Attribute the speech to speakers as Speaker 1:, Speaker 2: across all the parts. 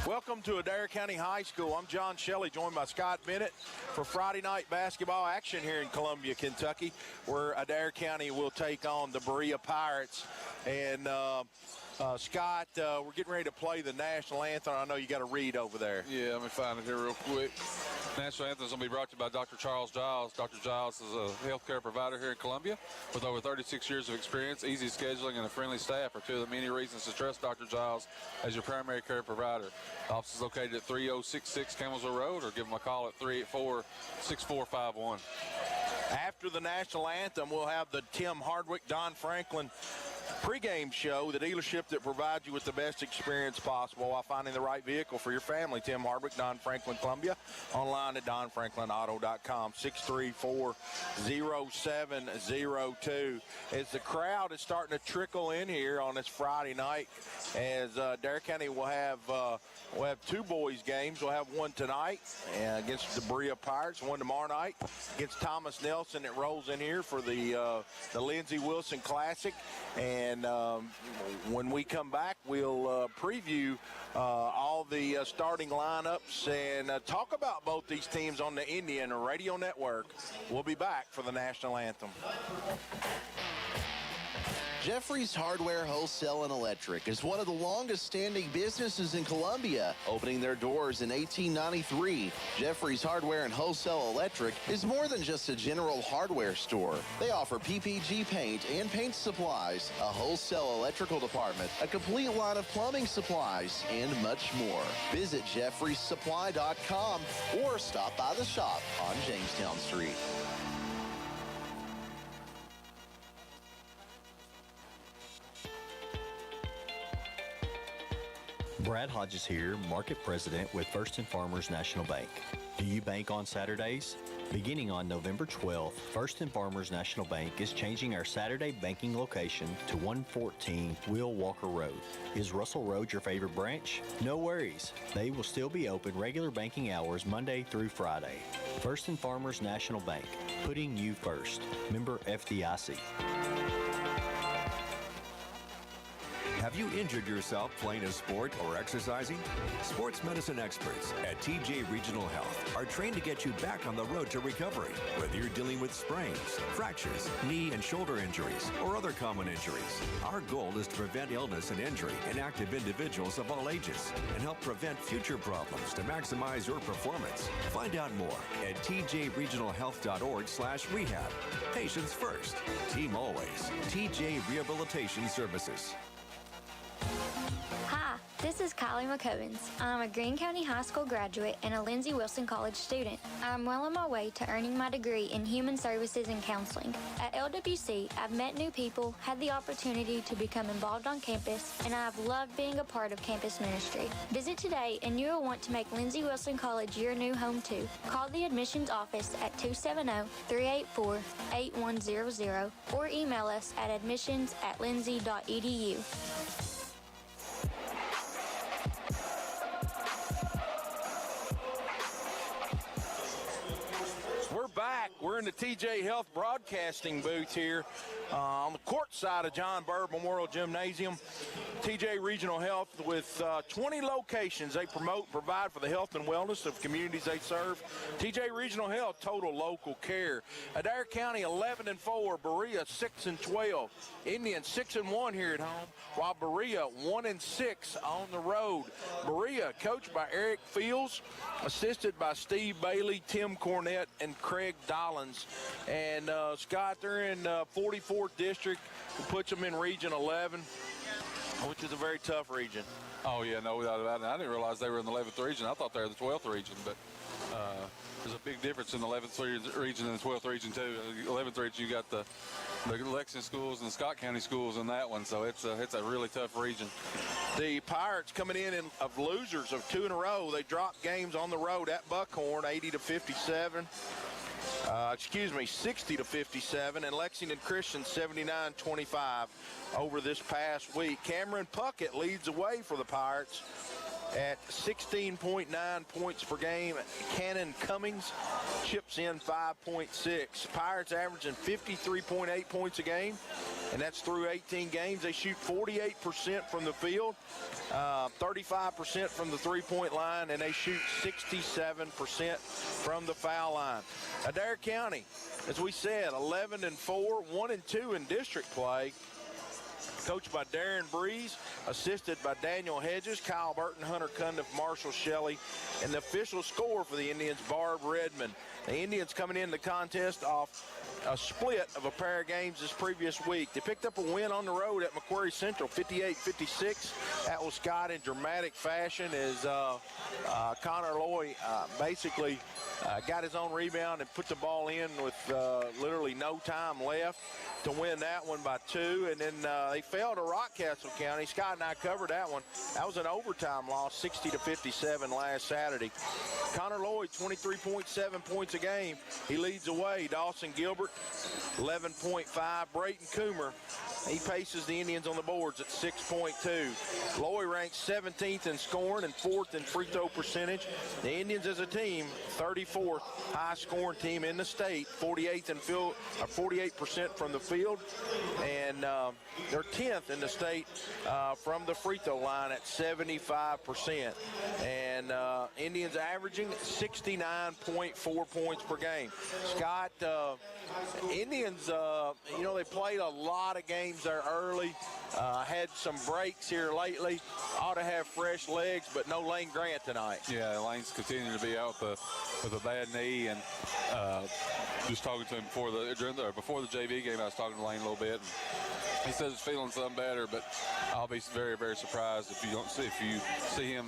Speaker 1: Welcome to Adair County High School. I'm John Shelley, joined by Scott Bennett for Friday night basketball action here in Columbia, Kentucky, where Adair County will take on the Berea Pirates. And Scott, we're getting ready to play the national anthem. I know you got a read over there.
Speaker 2: Yeah, let me find it here real quick. National anthem is going to be brought to you by Dr. Charles Giles. Dr. Giles is a healthcare provider here in Columbia with over 36 years of experience. Easy scheduling and a friendly staff are two of the many reasons to trust Dr. Giles as your primary care provider. The office is located at 3066 Camelsville Road, or give them a call at 384-6451.
Speaker 1: After the national anthem, we'll have the Tim Hardwick, Don Franklin pregame show, the dealership that provides you with the best experience possible while finding the right vehicle for your family. Tim Hardwick, Don Franklin, Columbia. Online at donfranklinauto.com, 634-0702. As the crowd is starting to trickle in here on this Friday night, as Adair County will have two boys games. We'll have one tonight against the Berea Pirates, one tomorrow night against Thomas Nelson that rolls in here for the Lindsey Wilson Classic. And when we come back, we'll preview all the starting lineups and talk about both these teams on the Indian Radio Network. We'll be back for the national anthem.
Speaker 3: Jeffrey's Hardware Wholesale and Electric is one of the longest-standing businesses in Columbia, opening their doors in 1893. Jeffrey's Hardware and Wholesale Electric is more than just a general hardware store. They offer PPG paint and paint supplies, a wholesale electrical department, a complete line of plumbing supplies, and much more. Visit jeffreysupply.com or stop by the shop on Jamestown Street.
Speaker 4: Brad Hodges here, Market President with First & Farmers National Bank. Do you bank on Saturdays? Beginning on November 12th, First & Farmers National Bank is changing our Saturday banking location to 114 Will Walker Road. Is Russell Road your favorite branch? No worries. They will still be open regular banking hours Monday through Friday. First & Farmers National Bank, putting you first. Member FDIC.
Speaker 5: Have you injured yourself playing a sport or exercising? Sports medicine experts at TJ Regional Health are trained to get you back on the road to recovery, whether you're dealing with sprains, fractures, knee and shoulder injuries, or other common injuries. Our goal is to prevent illness and injury in active individuals of all ages and help prevent future problems to maximize your performance. Find out more at tjregionalhealth.org/rehab. Patients first. Team always. TJ Rehabilitation Services.
Speaker 6: Hi, this is Kylie McCovens. I'm a Greene County High School graduate and a Lindsey Wilson College student. I'm well on my way to earning my degree in Human Services and Counseling. At LWC, I've met new people, had the opportunity to become involved on campus, and I've loved being a part of campus ministry. Visit today and you will want to make Lindsey Wilson College your new home too. Call the admissions office at 270-384-8100 or email us at admissions@lindsey.edu.
Speaker 1: We're back. We're in the TJ Health broadcasting booth here on the court side of John Byrd Memorial Gymnasium. TJ Regional Health with 20 locations. They promote and provide for the health and wellness of communities they serve. TJ Regional Health, total local care. Adair County 11-4, Berea 6-12, Indian 6-1 here at home, while Berea 1-6 on the road. Berea coached by Eric Fields, assisted by Steve Bailey, Tim Cornett, and Craig Dollins. And Scott, they're in 44th District, who puts them in Region 11, which is a very tough region.
Speaker 2: Oh, yeah, no doubt about it. I didn't realize they were in the 11th region. I thought they were the 12th region, but there's a big difference in the 11th region and the 12th region, too. The 11th region, you got the Lexington schools and the Scott County schools in that one, so it's a really tough region.
Speaker 1: The Pirates coming in of losers of 2 in a row. They dropped games on the road at Buckhorn, 60-57, and Lexington Christian 79-25 over this past week. Cameron Puckett leads the way for the Pirates. at 16.9 points per game. Cannon Cummings chips in 5.6. Pirates averaging 53.8 points a game, and that's through 18 games. They shoot 48% from the field, 35% from the three-point line, and they shoot 67% from the foul line. Adair County, as we said, 11-4, 1-2 in district play. Coached by Darren Breeze, assisted by Daniel Hedges, Kyle Burton, Hunter Cundiff, Marshall Shelley, and the official score for the Indians, Barb Redmond. The Indians coming in the contest off a split of a pair of games this previous week. They picked up a win on the road at Macquarie Central, 58-56. That was Scott in dramatic fashion as Connor Loy basically got his own rebound and put the ball in with literally no time left to win that one by 2. And then they fell to Rockcastle County. Scott and I covered that one. That was an overtime loss, 60-57 last Saturday. Connor Lloyd, 23.7 points a game. He leads away. Dawson Gilbert, 11.5. Brayton Coomer, he paces the Indians on the boards at 6.2. Lloyd ranks 17th in scoring and 4th in free throw percentage. The Indians as a team, 34th high scoring team in the state, 48th in 48% from the field, and they're 10th in the state from the free throw line at 75%. And Indians averaging 69.4 points per game. Scott, Indians, they played a lot of games there early, had some breaks here lately, ought to have fresh legs, but no Lane Grant tonight.
Speaker 2: Yeah, Lane's continuing to be out with a bad knee, and just talking to him before the JV game, I was talking to Lane a little bit. And he says he's feeling something better, but I'll be very, very surprised if you see him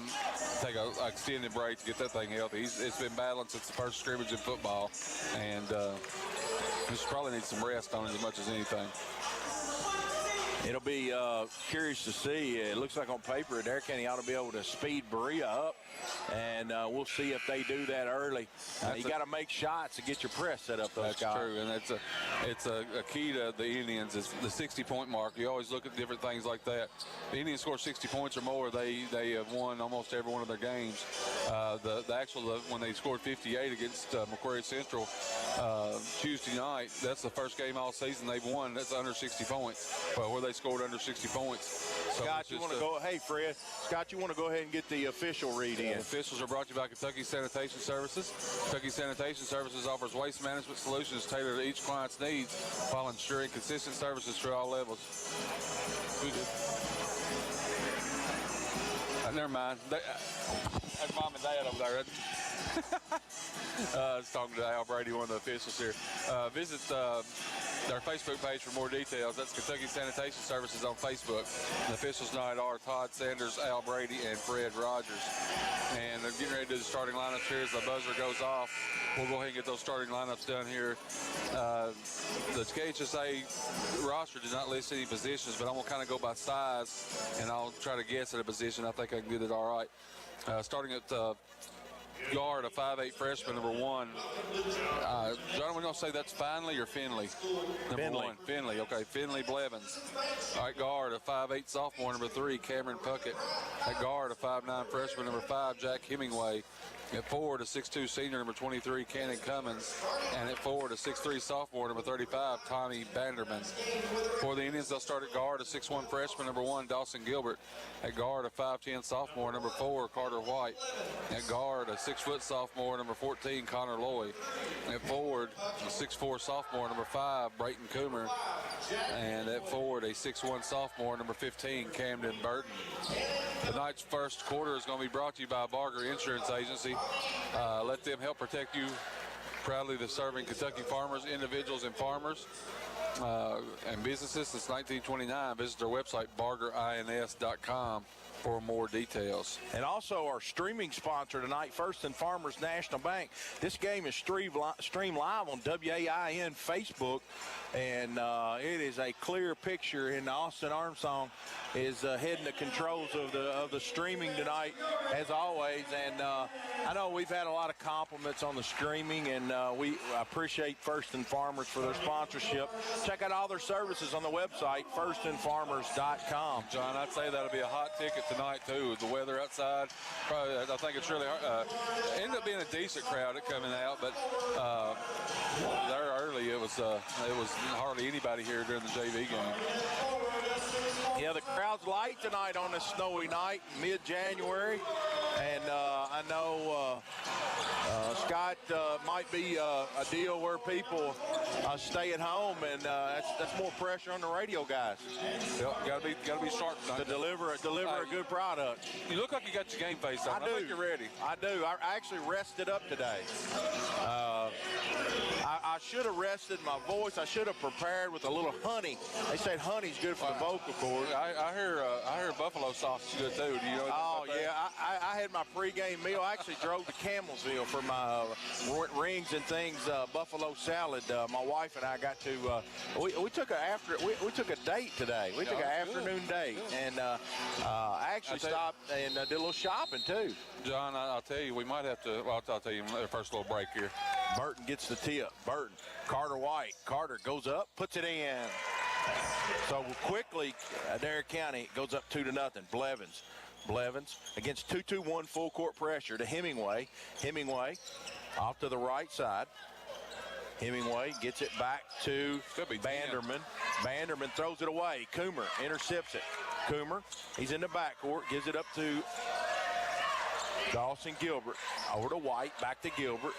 Speaker 2: take an extended break to get that thing healthy. It's been battling since the first scrimmage in football, and just probably needs some rest on it as much as anything.
Speaker 1: It'll be curious to see. It looks like on paper, Adair County ought to be able to speed Berea up, and we'll see if they do that early. You got to make shots to get your press set up.
Speaker 2: That's true, and it's a key to the Indians is the 60-point mark. You always look at different things like that. The Indians score 60 points or more, they have won almost every one of their games. When they scored 58 against Macquarie Central Tuesday night, that's the first game all season they've won. That's under 60 points. But where they scored under 60 points. So
Speaker 1: Scott, you want to go? Hey, Fred. Scott, you want to go ahead and get the official read in?
Speaker 2: The officials are brought to you by Kentucky Sanitation Services. Kentucky Sanitation Services offers waste management solutions tailored to each client's needs while ensuring consistent services for all levels. Never mind. That's Mom and Dad over there. I was talking to Al Brady, one of the officials here. Visit our Facebook page for more details. That's Kentucky Sanitation Services on Facebook. The officials tonight are Todd Sanders, Al Brady, and Fred Rogers. And they're getting ready to do the starting lineups here as the buzzer goes off. We'll go ahead and get those starting lineups done here. The KHSA roster did not list any positions, but I'm going to kind of go by size, and I'll try to guess at a position. I think I can get it all right. Starting at guard, a 5'8" freshman, number 1. John, we're going to say that's Finley or Finley? Number 1. Finley, okay. Finley Blevins. All right, guard, a 5'8" sophomore, number 3, Cameron Puckett. At guard, a 5'9" freshman, number 5, Jack Hemingway. At forward, a 6'2" senior, number 23, Cannon Cummins. And at forward, a 6'3" sophomore, number 35, Tommy Banderman. For the Indians, they'll start at guard, a 6'1" freshman, number 1, Dawson Gilbert. At guard, a 5'10" sophomore, number 4, Carter White. At guard, a 6-foot sophomore, number 14, Connor Lloyd. At forward, a 6'4" sophomore, number 5, Brayton Coomer. And at forward, a 6'1" sophomore, number 15, Camden Burton. Tonight's first quarter is going to be brought to you by Barger Insurance Agency. Let them help protect you. Proudly serving Kentucky farmers, individuals, and farmers and businesses since 1929. Visit their website, bargerins.com, for more details.
Speaker 1: And also our streaming sponsor tonight, First and Farmers National Bank. This game is streamed live on WAIN Facebook, and it is a clear picture. And Austin Armstrong is heading the controls of the streaming tonight, as always. And I know we've had a lot of compliments on the streaming, and we appreciate First and Farmers for their sponsorship. Check out all their services on the website, firstandfarmers.com.
Speaker 2: John, I'd say that'll be a hot ticket tonight, too, with the weather outside. Probably, I think it's really hard. Ended up being a decent crowd coming out, but there early it was hardly anybody here during the JV game.
Speaker 1: Yeah, the crowd's light tonight on this snowy night, mid-January. And I know Scott might be a deal where people stay at home, and that's more pressure on the radio guys.
Speaker 2: Yep, gotta be sharp tonight.
Speaker 1: To deliver a good product.
Speaker 2: You look like you got your game face on.
Speaker 1: I do.
Speaker 2: think you're ready.
Speaker 1: I do. I actually rested up today. I should have rested my voice. I should have prepared with a little honey. They said honey's good for the vocal cords.
Speaker 2: I hear buffalo sauce is good too. Do you know?
Speaker 1: Oh yeah, I had my pregame meal. I actually drove to Campbellsville for my rings and things. Buffalo salad. My wife and I got to. We took we took a date today. We took an afternoon date, and I actually stopped and did a little shopping too.
Speaker 2: John, I'll tell you, we might have to. Well, I'll tell you the first little break here.
Speaker 1: Burton gets the tip. Burton, Carter White. Carter goes up, puts it in. So quickly, Adair County goes up 2-0. Blevins against 2-2-1 full court pressure to Hemingway. Hemingway off to the right side. Hemingway gets it back to Banderman. Banderman throws it away. Coomer intercepts it. Coomer, he's in the backcourt, gives it up to Dawson Gilbert. Over to White, back to Gilbert.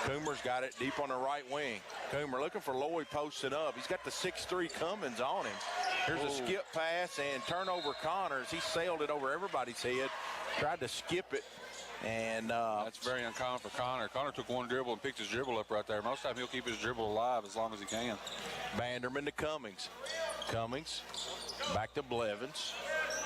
Speaker 1: Coomer's got it deep on the right wing. Coomer looking for Lloyd posting up. He's got the 6'3" Cummins on him. Here's a skip pass and turnover Connors. He sailed it over everybody's head. Tried to skip it. And
Speaker 2: that's very uncommon for Connor. Connor took one dribble and picked his dribble up right there. Most of the time he'll keep his dribble alive as long as he can.
Speaker 1: Banderman to Cummings. Cummings back to Blevins.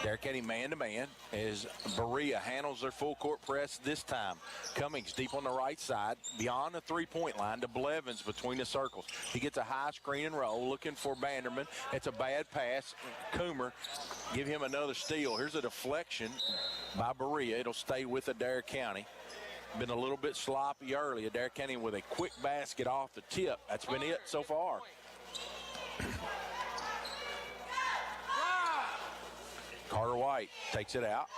Speaker 1: Adair County man-to-man as Berea handles their full court press this time. Cummings deep on the right side, beyond the three-point line to Blevins between the circles. He gets a high screen and roll, looking for Banderman. It's a bad pass. Coomer give him another steal. Here's a deflection by Berea. It'll stay with Adair County. Been a little bit sloppy early. Adair County with a quick basket off the tip. That's been it so far. Carter White takes it out.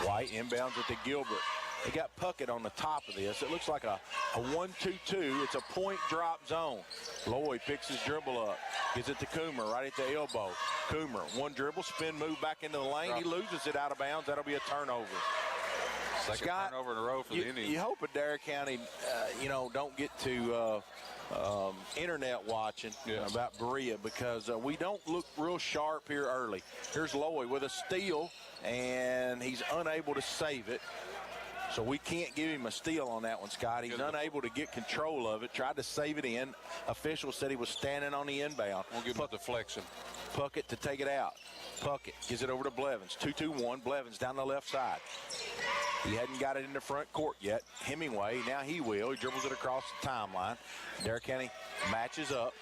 Speaker 1: White inbounds it to Gilbert. They got Puckett on the top of this. It looks like a 1-2-2. It's a point drop zone. Lloyd picks his dribble up. Gives it to Coomer right at the elbow. Coomer, one dribble, spin move back into the lane. He loses it out of bounds. That'll be a turnover.
Speaker 2: Second
Speaker 1: Scott,
Speaker 2: turnover in a row for the Indians.
Speaker 1: You hope Adair County, don't get to internet watching about Berea because we don't look real sharp here early. Here's Lloyd with a steal, and he's unable to save it. So we can't give him a steal on that one, Scott. He's unable to get control of it. Tried to save it in. Official said he was standing on the inbound.
Speaker 2: We'll give him a deflection.
Speaker 1: Puckett to take it out. Puckett gives it over to Blevins. 2-2-1. Blevins down the left side. He hadn't got it in the front court yet. Hemingway, now he will. He dribbles it across the timeline. Adair County matches up.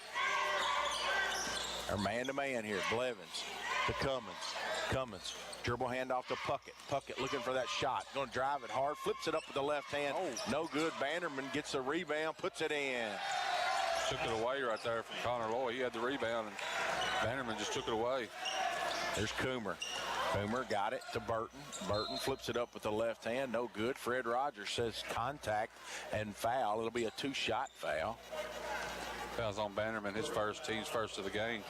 Speaker 1: They're man-to-man here. Blevins to Cummins. Cummins, dribble handoff to Puckett. Puckett looking for that shot. Going to drive it hard. Flips it up with the left hand. No good. Banderman gets the rebound. Puts it in.
Speaker 2: Took it away right there from Connor Lloyd. He had the rebound, and Banderman just took it away.
Speaker 1: There's Coomer. Coomer got it to Burton. Burton flips it up with the left hand. No good. Fred Rogers says contact and foul. It'll be a two-shot foul.
Speaker 2: Foul's on Banderman, team's first of the game.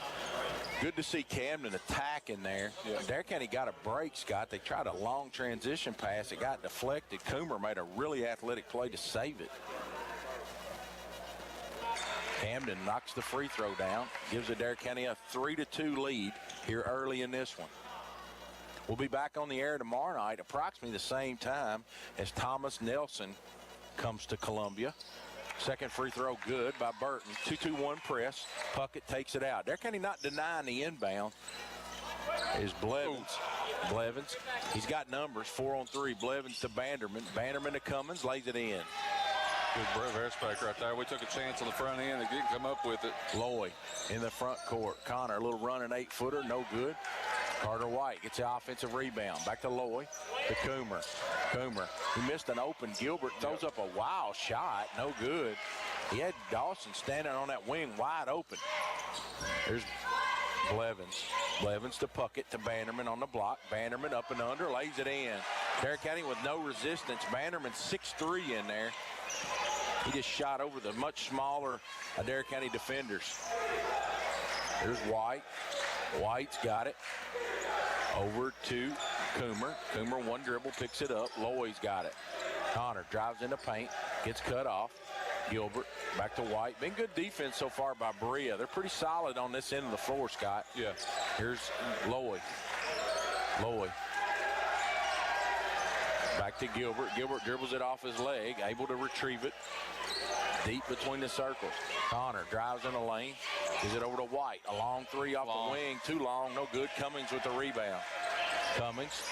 Speaker 1: Good to see Camden attacking there. Yeah. Adair County got a break, Scott. They tried a long transition pass. It got deflected. Coomer made a really athletic play to save it. Camden knocks the free throw down. Gives Adair County a 3-2 lead here early in this one. We'll be back on the air tomorrow night, approximately the same time as Thomas Nelson comes to Columbia. Second free throw good by Burton. 2-2-1 press. Puckett takes it out. Adair County not denying the inbound. Is Blevins. Blevins. He's got numbers. 4-on-3. Blevins to Banderman. Banderman to Cummins. Lays it in.
Speaker 2: Good airspeck right there. We took a chance on the front end. They didn't come up with it.
Speaker 1: Lloyd in the front court. Connor, a little running 8-footer. No good. Carter White gets the offensive rebound. Back to Lloyd. To Coomer. Coomer. He missed an open. Gilbert throws up a wild shot. No good. He had Dawson standing on that wing wide open. There's Blevins to Puckett to Bannerman on the block. Bannerman up and under, lays it in. Adair County with no resistance. Bannerman 6'3" in there. He just shot over the much smaller Adair County defenders. There's White. White's got it. Over to Coomer. Coomer one dribble, picks it up. Loy's got it. Connor drives into paint, gets cut off. Gilbert back to White. Been good defense so far by Berea. They're pretty solid on this end of the floor, Scott.
Speaker 2: Yeah.
Speaker 1: Here's Loy. Back to Gilbert. Gilbert dribbles it off his leg, able to retrieve it. Deep between the circles. Connor drives in the lane. Gives it over to White. A long three off the wing. Too long. No good. Cummings with the rebound. Cummings.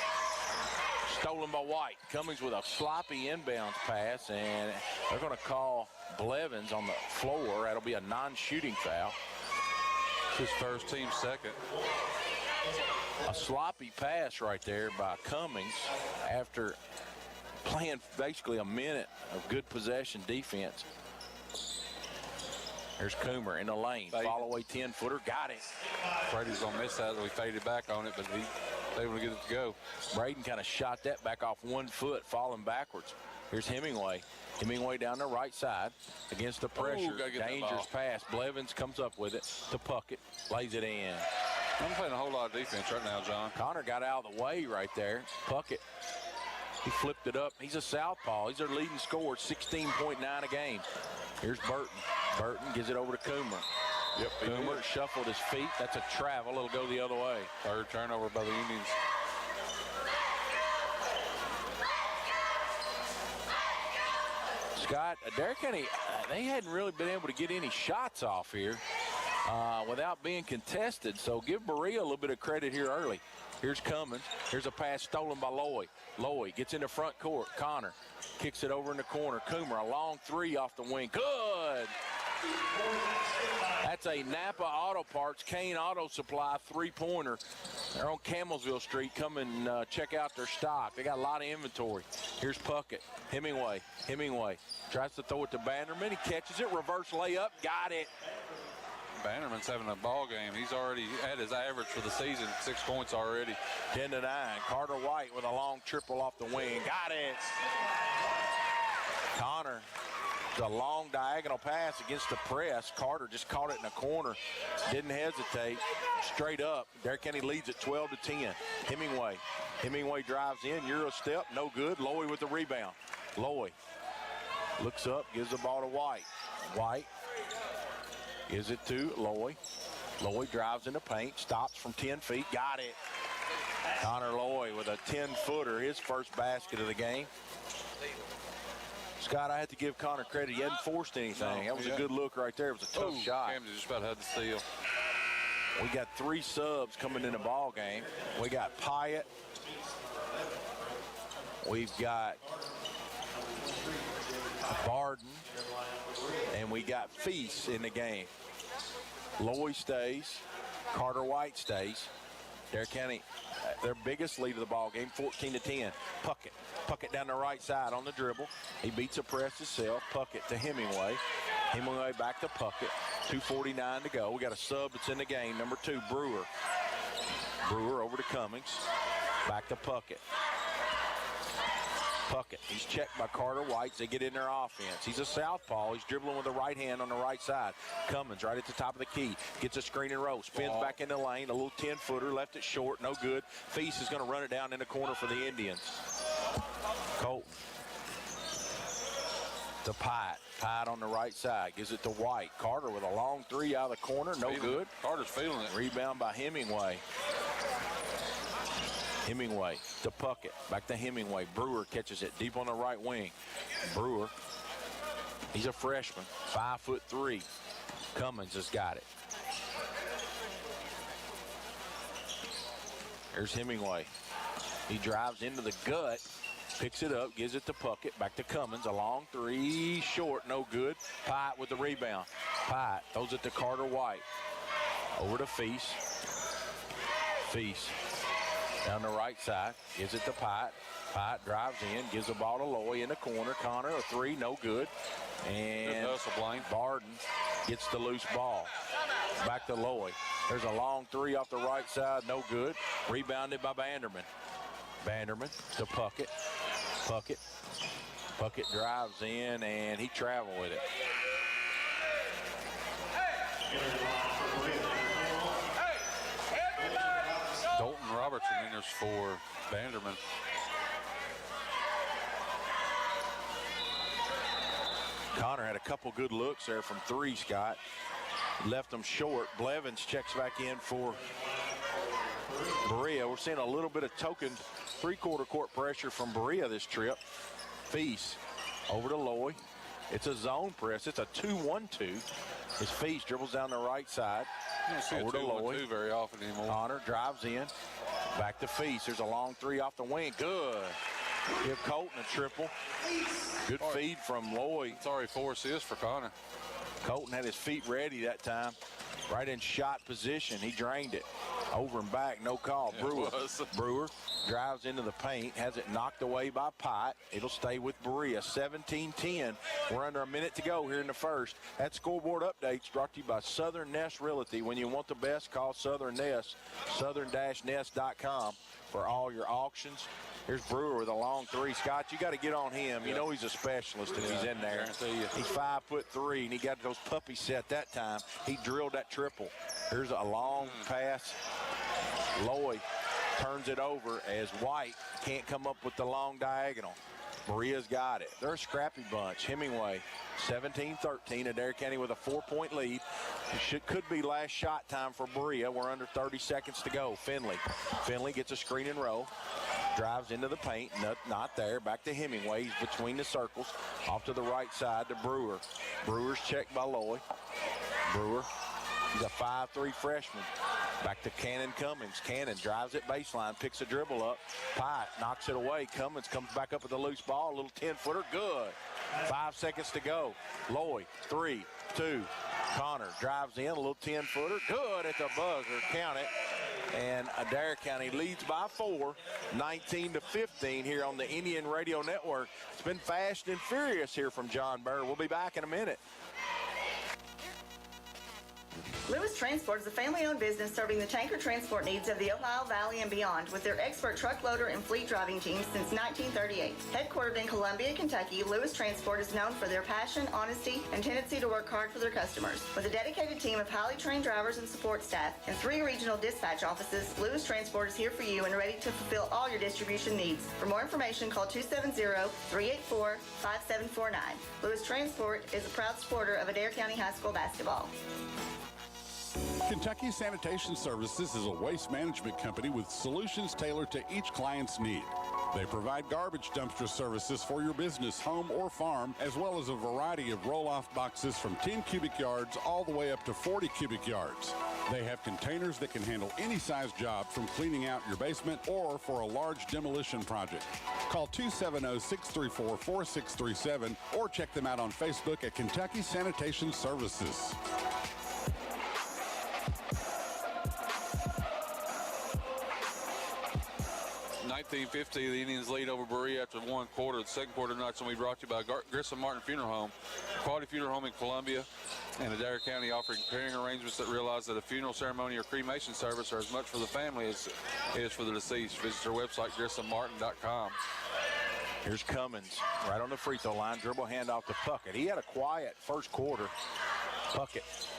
Speaker 1: Stolen by White. Cummings with a sloppy inbounds pass. And they're going to call Blevins on the floor. That'll be a non-shooting foul.
Speaker 2: His first, team second.
Speaker 1: A sloppy pass right there by Cummings after playing basically a minute of good possession defense. There's Coomer in the lane. Follow away 10-footer. Got it.
Speaker 2: Brady's on this side. We faded back on it, but he was able to get it to go.
Speaker 1: Braden kind of shot that back off 1 foot, falling backwards. Here's Hemingway. Hemingway down the right side against the pressure. Dangerous pass. Blevins comes up with it to Puckett. Lays it in.
Speaker 2: I'm playing a whole lot of defense right now, John.
Speaker 1: Connor got out of the way right there. Puckett. He flipped it up. He's a southpaw. He's their leading scorer, 16.9 a game. Here's Burton. Burton gives it over to Coomer.
Speaker 2: Yep,
Speaker 1: Coomer shuffled his feet. That's a travel. It'll go the other way.
Speaker 2: Third turnover by the Indians.
Speaker 1: Scott, Adair County, they hadn't really been able to get any shots off here without being contested. So give Berea a little bit of credit here early. Here's Cummins. Here's a pass stolen by Loy. Loy gets in the front court. Connor kicks it over in the corner. Coomer, a long three off the wing. Good. That's a Napa Auto Parts, Kane Auto Supply three-pointer. They're on Camelsville Street. Come and check out their stock. They got a lot of inventory. Here's Puckett. Hemingway. Hemingway tries to throw it to Bannerman. He catches it. Reverse layup. Got it.
Speaker 2: Bannerman's having a ball game. He's already had his average for the season, 6 points already.
Speaker 1: 10-9. Carter White with a long triple off the wing. Got it. Connor, the long diagonal pass against the press. Carter just caught it in the corner. Didn't hesitate. Straight up. Adair County leads at 12-10. Hemingway. Hemingway drives in. Euro step. No good. Loy with the rebound. Loy looks up. Gives the ball to White. White gives it to Loy. Loy drives in the paint. Stops from 10 feet. Got it. Connor Loy with a 10-footer. His first basket of the game. Scott, I have to give Connor credit. He hadn't forced anything. That was a good look right there. It was a tough shot.
Speaker 2: Camden just about had the steal.
Speaker 1: We got 3 subs coming in the ball game. We got Pyatt. We've got Barden. And we got Feast in the game. Loy stays. Carter White stays. Adair County, their biggest lead of the ball game, 14-10. Puckett. Puckett down the right side on the dribble. He beats a press himself. Puckett to Hemingway. Hemingway back to Puckett. 2:49 to go. We got a sub that's in the game. Number 2, Brewer. Brewer over to Cummings. Back to Puckett. Puckett. He's checked by Carter White. They get in their offense. He's a southpaw. He's dribbling with the right hand on the right side. Cummins right at the top of the key. Gets a screen and roll. Spins back in the lane. A little 10-footer. Left it short. No good. Feast is going to run it down in the corner for the Indians. Colton. To Pyatt. Pyatt on the right side. Gives it to White. Carter with a long three out of the corner. No good.
Speaker 2: Carter's feeling it.
Speaker 1: Rebound by Hemingway. Hemingway to Puckett. Back to Hemingway. Brewer catches it deep on the right wing. Brewer. He's a freshman. 5'3". Cummins has got it. Here's Hemingway. He drives into the gut. Picks it up. Gives it to Puckett. Back to Cummins. A long three. Short. No good. Pyatt with the rebound. Pyatt throws it to Carter White. Over to Feast. Feast. Down the right side, gives it to Pyatt. Pyatt drives in, gives the ball to Loy in the corner. Connor, a three, no good. And Barden gets the loose ball. Back to Loy. There's a long three off the right side, no good. Rebounded by Vanderman. Vanderman to Puckett. Puckett drives in, and he traveled with it.
Speaker 2: Dalton Robertson enters for Vanderman.
Speaker 1: Connor had a couple good looks there from three, Scott. Left them short. Blevins checks back in for Berea. We're seeing a little bit of token three-quarter court pressure from Berea this trip. Feast over to Loy. It's a zone press. It's a 2-1-2. As Feast dribbles down the right side.
Speaker 2: You don't see
Speaker 1: over
Speaker 2: a
Speaker 1: to Loy.
Speaker 2: 2-1-2 very often anymore.
Speaker 1: Connor drives in. Back to Feast. There's a long three off the wing. Good. Give Colton a triple. Good feed from Loy.
Speaker 2: It's already 4 assists for Connor.
Speaker 1: Colton had his feet ready that time. Right in shot position. He drained it. Over and back, no call. Brewer drives into the paint, has it knocked away by Pott. It'll stay with Berea. 17-10. We're under a minute to go here in the first. That scoreboard update's brought to you by Southern Nest Realty. When you want the best, call Southern Nest, southern-nest.com for all your auctions. Here's Brewer with a long three. Scott, you got to get on him. You know he's a specialist if he's in there. He's 5'3", and he got those puppies set that time. He drilled that triple. Here's a long pass. Loy turns it over as White can't come up with the long diagonal. Berea's got it. They're a scrappy bunch. Hemingway, 17-13. Adair County with a 4-point lead. Could be last shot time for Berea. We're under 30 seconds to go. Finley gets a screen and roll. Drives into the paint. Not there. Back to Hemingway. He's between the circles. Off to the right side to Brewer. Brewer's checked by Loy. Brewer, he's a 5'3" freshman. Back to Cannon Cummings. Cannon drives it baseline, picks a dribble up. Pyatt knocks it away. Cummings comes back up with a loose ball. A little 10-footer. Good. 5 seconds to go. Loy, 3, 2. Connor drives in. A little 10-footer. Good at the buzzer. Count it. And Adair County leads by 4, 19-15 here on the Indian Radio Network. It's been fast and furious here from John Burr. We'll be back in a minute.
Speaker 7: Lewis Transport is a family-owned business serving the tanker transport needs of the Ohio Valley and beyond with their expert truck loader and fleet driving teams since 1938. Headquartered in Columbia, Kentucky, Lewis Transport is known for their passion, honesty, and tendency to work hard for their customers. With a dedicated team of highly trained drivers and support staff and 3 regional dispatch offices, Lewis Transport is here for you and ready to fulfill all your distribution needs. For more information, call 270-384-5749. Lewis Transport is a proud supporter of Adair County High School basketball.
Speaker 8: Kentucky Sanitation Services is a waste management company with solutions tailored to each client's need. They provide garbage dumpster services for your business, home, or farm, as well as a variety of roll-off boxes from 10 cubic yards all the way up to 40 cubic yards. They have containers that can handle any size job, from cleaning out your basement or for a large demolition project. Call 270-634-4637 or check them out on Facebook at Kentucky Sanitation Services.
Speaker 2: 19-50, the Indians lead over Berea after 1 quarter. The second quarter tonight's going to be brought to you by Grissom Martin Funeral Home, quality funeral home in Columbia, and Adair County, offering pairing arrangements that realize that a funeral ceremony or cremation service are as much for the family as it is for the deceased. Visit their website, grissommartin.com.
Speaker 1: Here's Cummins right on the free throw line. Dribble handoff to Puckett. He had a quiet first quarter. Puckett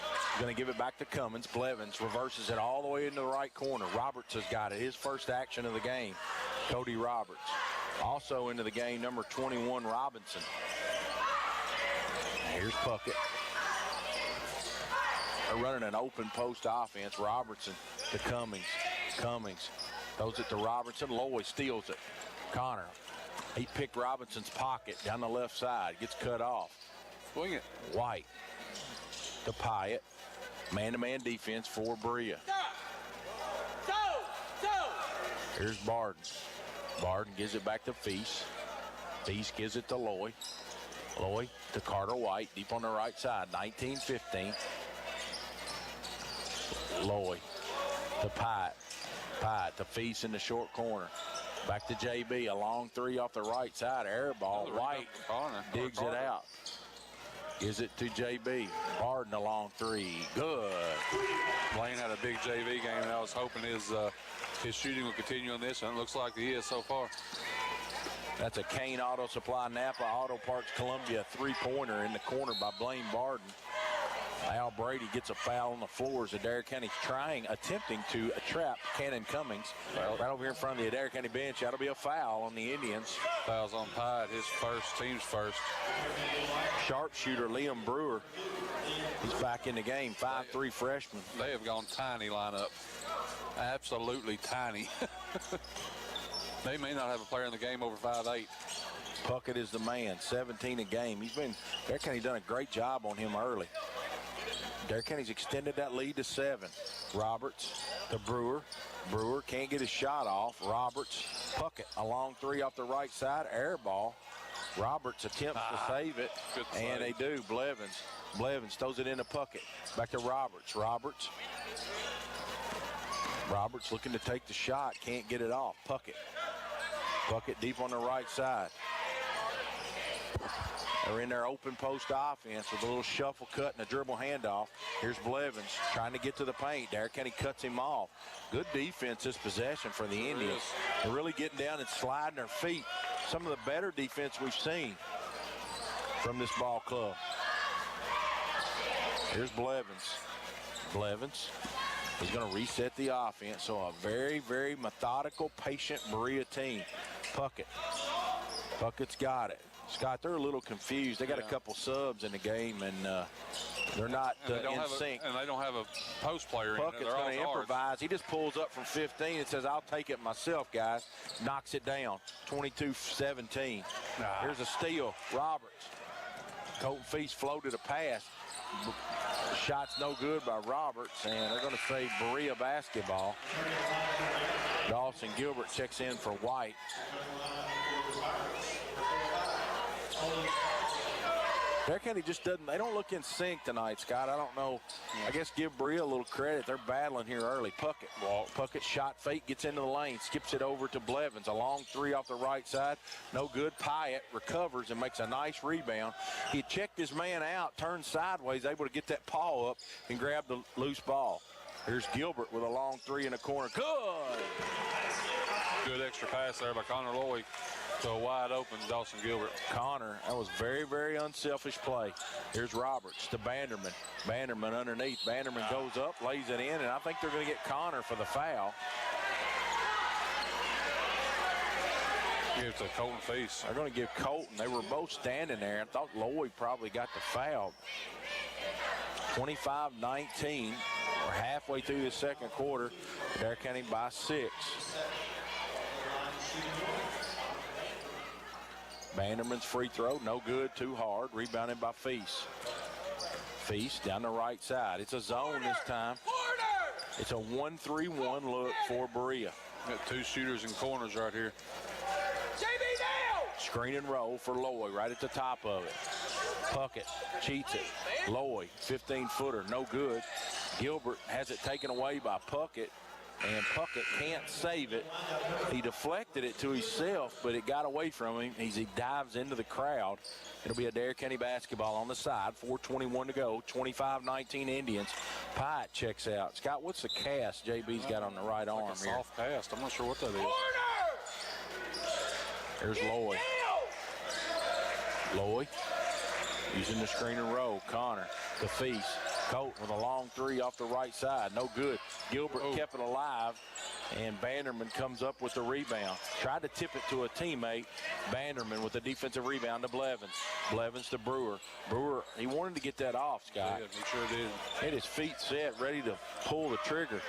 Speaker 1: going to give it back to Cummins. Blevins reverses it all the way into the right corner. Roberts has got it. His first action of the game. Cody Roberts. Also into the game, number 21, Robinson. Here's Puckett. They're running an open post offense. Robertson to Cummings. Cummings throws it to Robertson. Loy steals it. Connor. He picked Robinson's pocket down the left side. Gets cut off.
Speaker 2: Swing it.
Speaker 1: White to Pyatt. Man-to-man defense for Berea. Here's Barden. Barden gives it back to Feast. Feast gives it to Loy. Loy to Carter White, deep on the right side, 19-15. Loy to Pyatt. Pyatt to Feast in the short corner. Back to JB, a long three off the right side, air ball. White digs it out. Gives it to JB. Barden a long three. Good.
Speaker 2: Blaine had a big JV game, and I was hoping his shooting will continue on this, and it looks like he is so far.
Speaker 1: That's a Kane Auto Supply Napa Auto Parts Columbia three-pointer in the corner by Blaine Barden. Al Brady gets a foul on the floor as Adair County's attempting to trap Cannon Cummings. Right over here in front of the Adair County bench. That'll be a foul on the Indians.
Speaker 2: Fouls on Pyatt, his team's first.
Speaker 1: Sharpshooter Liam Brewer. He's back in the game, 5'3" freshman.
Speaker 2: They have gone tiny lineup. Absolutely tiny. They may not have a player in the game over 5'8".
Speaker 1: Puckett is the man, 17 a game. Adair County's done a great job on him early. Adair County's extended that lead to 7. Roberts to Brewer. Brewer can't get his shot off. Roberts, Puckett, a long three off the right side, air ball. Roberts attempts to save it, and they do. Blevins throws it into Puckett. Back to Roberts. Roberts looking to take the shot, can't get it off. Puckett deep on the right side. They're in their open post offense with a little shuffle cut and a dribble handoff. Here's Blevins trying to get to the paint. Adair County cuts him off. Good defense this possession for the Indians. They're really getting down and sliding their feet. Some of the better defense we've seen from this ball club. Here's Blevins. Blevins is going to reset the offense. So a very, very methodical, patient Berea team. Puckett's got it. Scott, they're a little confused. They got a couple subs in the game, and they're not in sync.
Speaker 2: And they don't have a post player.
Speaker 1: Puckett's going to improvise. He just pulls up from 15 and says, I'll take it myself, guys. Knocks it down, 22-17. Here's a steal. Roberts. Colton Feast floated a pass. Shot's no good by Roberts, and they're going to say Berea basketball. Dawson Gilbert checks in for White. Adair County just they don't look in sync tonight, Scott. I don't know. I guess give Berea a little credit. They're battling here early. Puckett shot fake, gets into the lane, skips it over to Blevins. A long three off the right side. No good. Pyatt recovers and makes a nice rebound. He checked his man out, turned sideways, able to get that paw up and grab the loose ball. Here's Gilbert with a long three in the corner.
Speaker 2: Good extra pass there by Connor Lloyd. So a wide open Dawson Gilbert.
Speaker 1: Connor, that was very, very unselfish play. Here's Roberts to Banderman. Banderman underneath. Banderman goes up, lays it in, and I think they're going to get Connor for the foul.
Speaker 2: Give it to Colton Feast.
Speaker 1: They're going to give Colton. They were both standing there. I thought Lloyd probably got the foul. 25-19. We're halfway through the second quarter. Adair County by 6. Banderman's free throw, no good, too hard. Rebounded by Feast. Feast down the right side. It's a zone this time. It's a 1-3-1 look for Berea.
Speaker 2: Got two shooters in corners right here.
Speaker 1: Screen and roll for Lloyd right at the top of it. Puckett cheats it. Lloyd, 15-footer, no good. Gilbert has it taken away by Puckett, and Puckett can't save it. He deflected it to himself, but it got away from him. He dives into the crowd. It'll be Adair County basketball on the side. 4:21 to go. 25-19 Indians. Pyatt checks out. Scott, what's the cast JB's got on the right arm here?
Speaker 2: Soft cast. I'm not sure what that is.
Speaker 1: There's Lloyd. Lloyd using the screen and roll. Connor to Feast. Colt with a long three off the right side. No good. Gilbert kept it alive, and Banderman comes up with the rebound. Tried to tip it to a teammate. Banderman with a defensive rebound to Blevins. Blevins to Brewer. Brewer, he wanted to get that off, Scott.
Speaker 2: Yeah, he sure did.
Speaker 1: Had his feet set, ready to pull the trigger.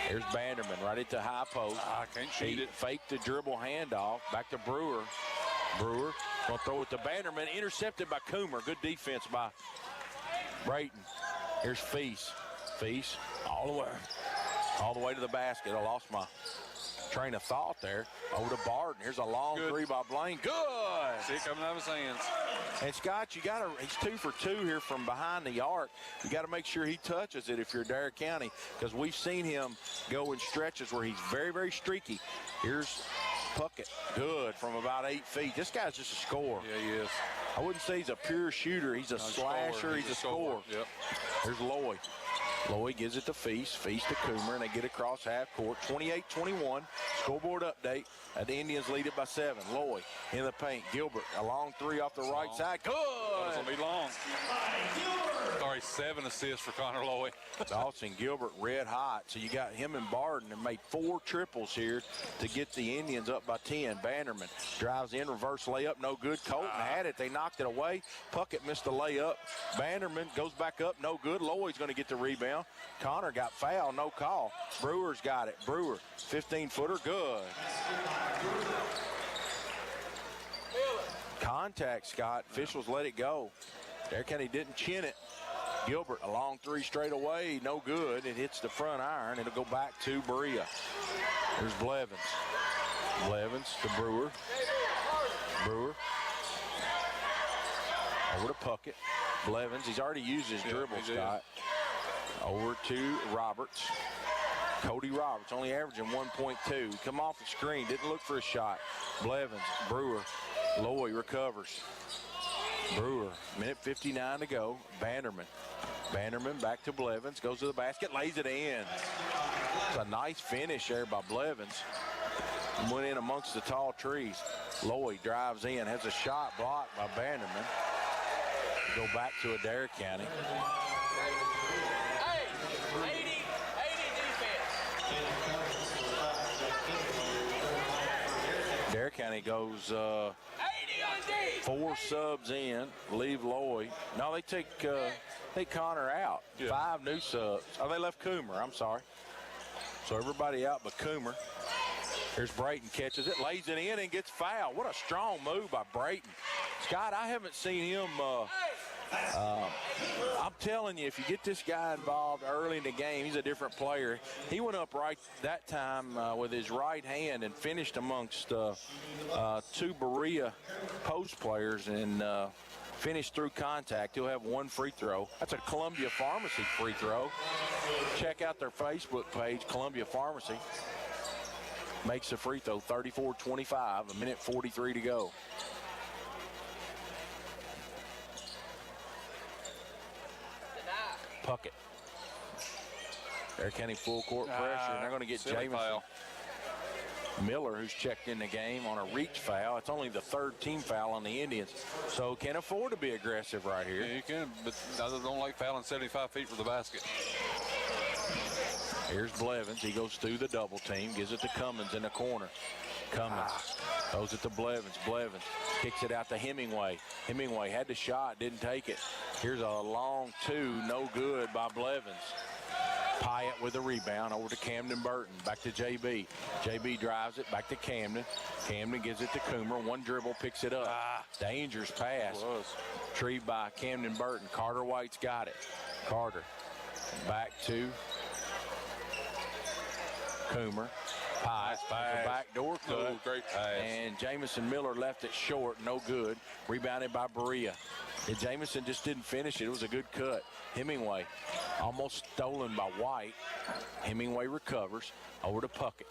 Speaker 1: Here's Banderman right at the high post.
Speaker 2: I can't shoot it.
Speaker 1: Faked the dribble handoff. Back to Brewer. Brewer going to throw it to Banderman. Intercepted by Coomer. Good defense by Brayton. Here's Feast. Feast all the way to the basket. I lost my train of thought there. Over to Barden. Here's a long three by Blaine. Good.
Speaker 2: See it coming out of his hands.
Speaker 1: And Scott, he's 2 for 2 here from behind the arc. You got to make sure he touches it if you're Adair County, because we've seen him go in stretches where he's very, very streaky. Here's Puckett, good from about 8 feet. This guy's just a scorer.
Speaker 2: Yeah, he is.
Speaker 1: I wouldn't say he's a pure shooter. He's a slasher. He's a scorer.
Speaker 2: Yep.
Speaker 1: There's Lloyd. Lloyd gives it to Feast. Feast to Coomer, and they get across half court. 28-21. Scoreboard update. The Indians lead it by 7. Lloyd in the paint. Gilbert, a long three off the right side. Good.
Speaker 2: It's going to be long. Sorry, 7 assists for Connor Lloyd.
Speaker 1: Dawson Gilbert red hot. So you got him and Barden and made 4 triples here to get the Indians up by 10. Bannerman drives in, reverse layup, no good. Colton had it. They knocked it away. Puckett missed the layup. Bannerman goes back up, no good. Lloyd's going to get the rebound. Connor got fouled, no call. Brewer's got it. Brewer, 15-footer, good. Contact, Scott. Officials let it go. Adair County didn't chin it. Gilbert, a long three straight away, no good. It hits the front iron. It'll go back to Berea. There's Blevins. Blevins to Brewer. Brewer. Over to Puckett. Blevins, he's already used his dribble, Scott. Over to Roberts. Cody Roberts, only averaging 1.2. Come off the screen, didn't look for a shot. Blevins, Brewer, Lloyd recovers. Brewer, minute 59 to go. Bannerman. Bannerman back to Blevins, goes to the basket, lays it in. It's a nice finish there by Blevins. Went in amongst the tall trees. Lloyd drives in, has a shot blocked by Bannerman. Go back to Adair County. Adair County goes 4 subs in, leave Lloyd. No, they take Connor out. 5 new subs. Oh, they left Coomer, I'm sorry. So everybody out but Coomer. Here's Brayton, catches it, lays it in, and gets fouled. What a strong move by Brayton. Scott, I haven't seen him. I'm telling you, if you get this guy involved early in the game, he's a different player. He went up right that time with his right hand and finished amongst 2 Berea post players and finished through contact. He'll have 1 free throw. That's a Columbia Pharmacy free throw. Check out their Facebook page, Columbia Pharmacy. Makes the free throw 34-25, a minute 43 to go. Puckett. Adair County full court pressure, and they're going to get Jamison Miller, who's checked in the game on a reach foul. It's only the 3rd team foul on the Indians, so can afford to be aggressive right here.
Speaker 2: Yeah, you can, but others don't like fouling 75 feet for the basket.
Speaker 1: Here's Blevins. He goes through the double team, gives it to Cummins in the corner. Cummins throws it to Blevins. Blevins kicks it out to Hemingway. Hemingway had the shot, didn't take it. Here's a long 2, no good by Blevins. Pyatt with a rebound over to Camden Burton. Back to JB. JB drives it back to Camden. Camden gives it to Coomer. 1 dribble, picks it up. Dangerous pass. Retrieved by Camden Burton. Carter White's got it. Carter back to Coomer. Pyatt, backdoor cut.
Speaker 2: Great pass.
Speaker 1: And Jamison Miller left it short, no good. Rebounded by Berea. And Jamison just didn't finish it. It was a good cut. Hemingway almost stolen by White. Hemingway recovers over to Puckett.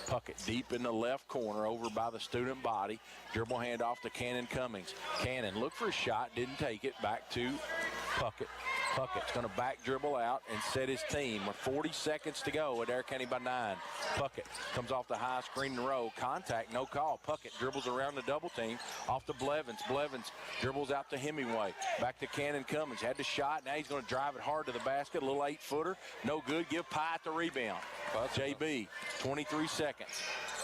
Speaker 1: Puckett deep in the left corner over by the student body. Dribble handoff to Cannon Cummings. Cannon looked for a shot, didn't take it. Back to Puckett. Puckett's going to back dribble out and set his team with 40 seconds to go. Adair County by 9. Puckett comes off the high screen and roll. Contact, no call. Puckett dribbles around the double team. Off to Blevins. Blevins dribbles out to Hemingway. Back to Cannon Cummings. Had the shot. Now he's going to drive it hard to the basket. A little 8-footer. No good. Give Pyatt the rebound. JB, 23 seconds.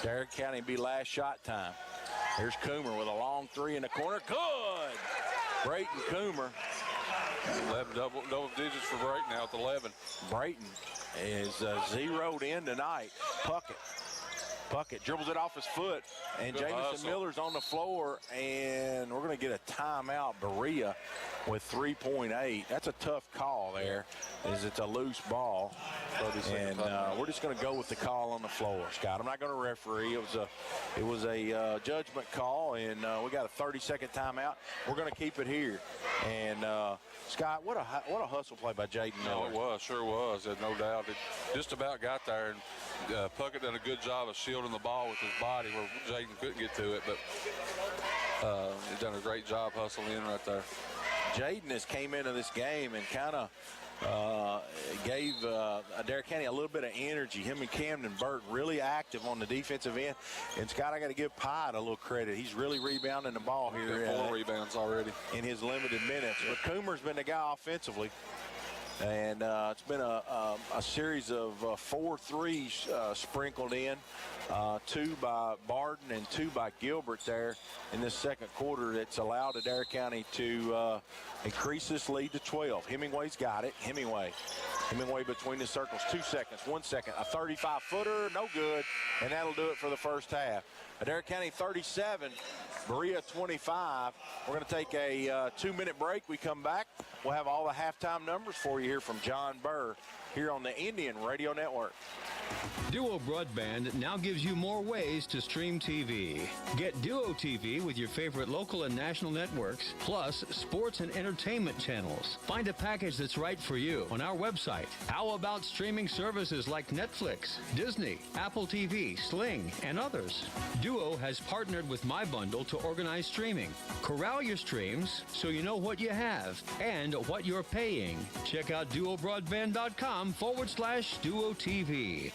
Speaker 1: Adair County be last shot time. Here's Coomer with a long 3 in the corner. Good! Brayton Coomer.
Speaker 2: 11 double digits for Brayton now at 11.
Speaker 1: Brayton is zeroed in tonight. Puckett dribbles it off his foot, and Jamison Miller's on the floor, and we're going to get a timeout. Berea with 3.8. That's a tough call there, as it's a loose ball. And we're just going to go with the call on the floor, Scott. I'm not going to referee. It was a judgment call, and we got a 30-second timeout. We're going to keep it here. And Scott, what a hustle play by Jaden Miller.
Speaker 2: No, it was, sure was. There's no doubt. It just about got there. And Puckett done a good job of shielding the ball with his body where Jaden couldn't get to it, but he's done a great job hustling in right there.
Speaker 1: Jaden has came into this game and kind of gave Adair County a little bit of energy. Him and Camden Burke really active on the defensive end. And Scott, I got to give Pyatt a little credit. He's really rebounding the ball here.
Speaker 2: 4 rebounds already
Speaker 1: in his limited minutes. But Coomer's been the guy offensively. And it's been a series of 4 threes sprinkled in, 2 by Barden and 2 by Gilbert there in this second quarter. That's allowed Adair County to increase this lead to 12. Hemingway's got it. Hemingway between the circles. 2 seconds, 1 second. A 35-footer, no good. And that'll do it for the first half. Adair County 37, Berea 25. We're going to take a 2-minute break. We come back. We'll have all the halftime numbers for you here from John Burr here on the Indian Radio Network.
Speaker 9: Duo Broadband now gives you more ways to stream TV. Get Duo TV with your favorite local and national networks, plus sports and entertainment channels. Find a package that's right for you on our website. How about streaming services like Netflix, Disney, Apple TV, Sling, and others? Duo has partnered with My Bundle to organize streaming. Corral your streams so you know what you have and what you're paying. Check out duobroadband.com/Duo TV.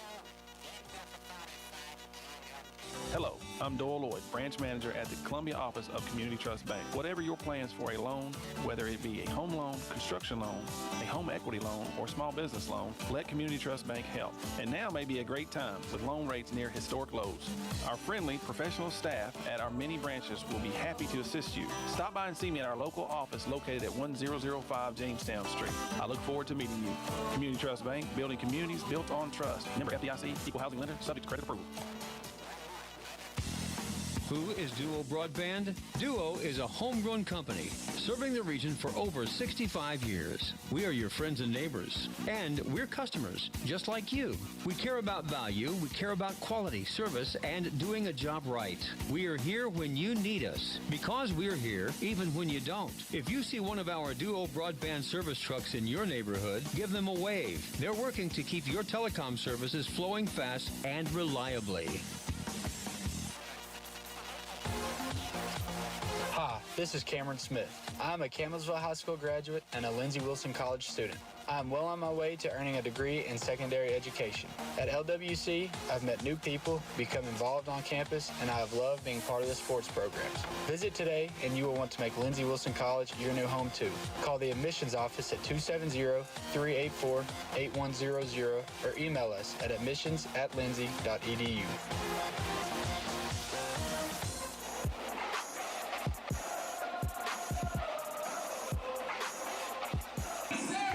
Speaker 10: Hello, I'm Doyle Lloyd, branch manager at the Columbia office of Community Trust Bank. Whatever your plans for a loan, whether it be a home loan, construction loan, a home equity loan, or small business loan, let Community Trust Bank help. And now may be a great time with loan rates near historic lows. Our friendly, professional staff at our many branches will be happy to assist you. Stop by and see me at our local office located at 1005 Jamestown Street. I look forward to meeting you. Community Trust Bank, building communities built on trust. Member FDIC, equal housing lender, subject to credit approval.
Speaker 9: Who is Duo Broadband? Duo is a homegrown company serving the region for over 65 years. We are your friends and neighbors, and we're customers just like you. We care about value, we care about quality, service, and doing a job right. We are here when you need us, because we're here even when you don't. If you see one of our Duo Broadband service trucks in your neighborhood, give them a wave. They're working to keep your telecom services flowing fast and reliably.
Speaker 11: Hi, this is Cameron Smith. I'm a Campbellsville High School graduate and a Lindsey Wilson College student. I'm well on my way to earning a degree in secondary education. At LWC, I've met new people, become involved on campus, and I have loved being part of the sports programs. Visit today, and you will want to make Lindsey Wilson College your new home, too. Call the admissions office at 270-384-8100 or email us at admissions@lindsey.edu.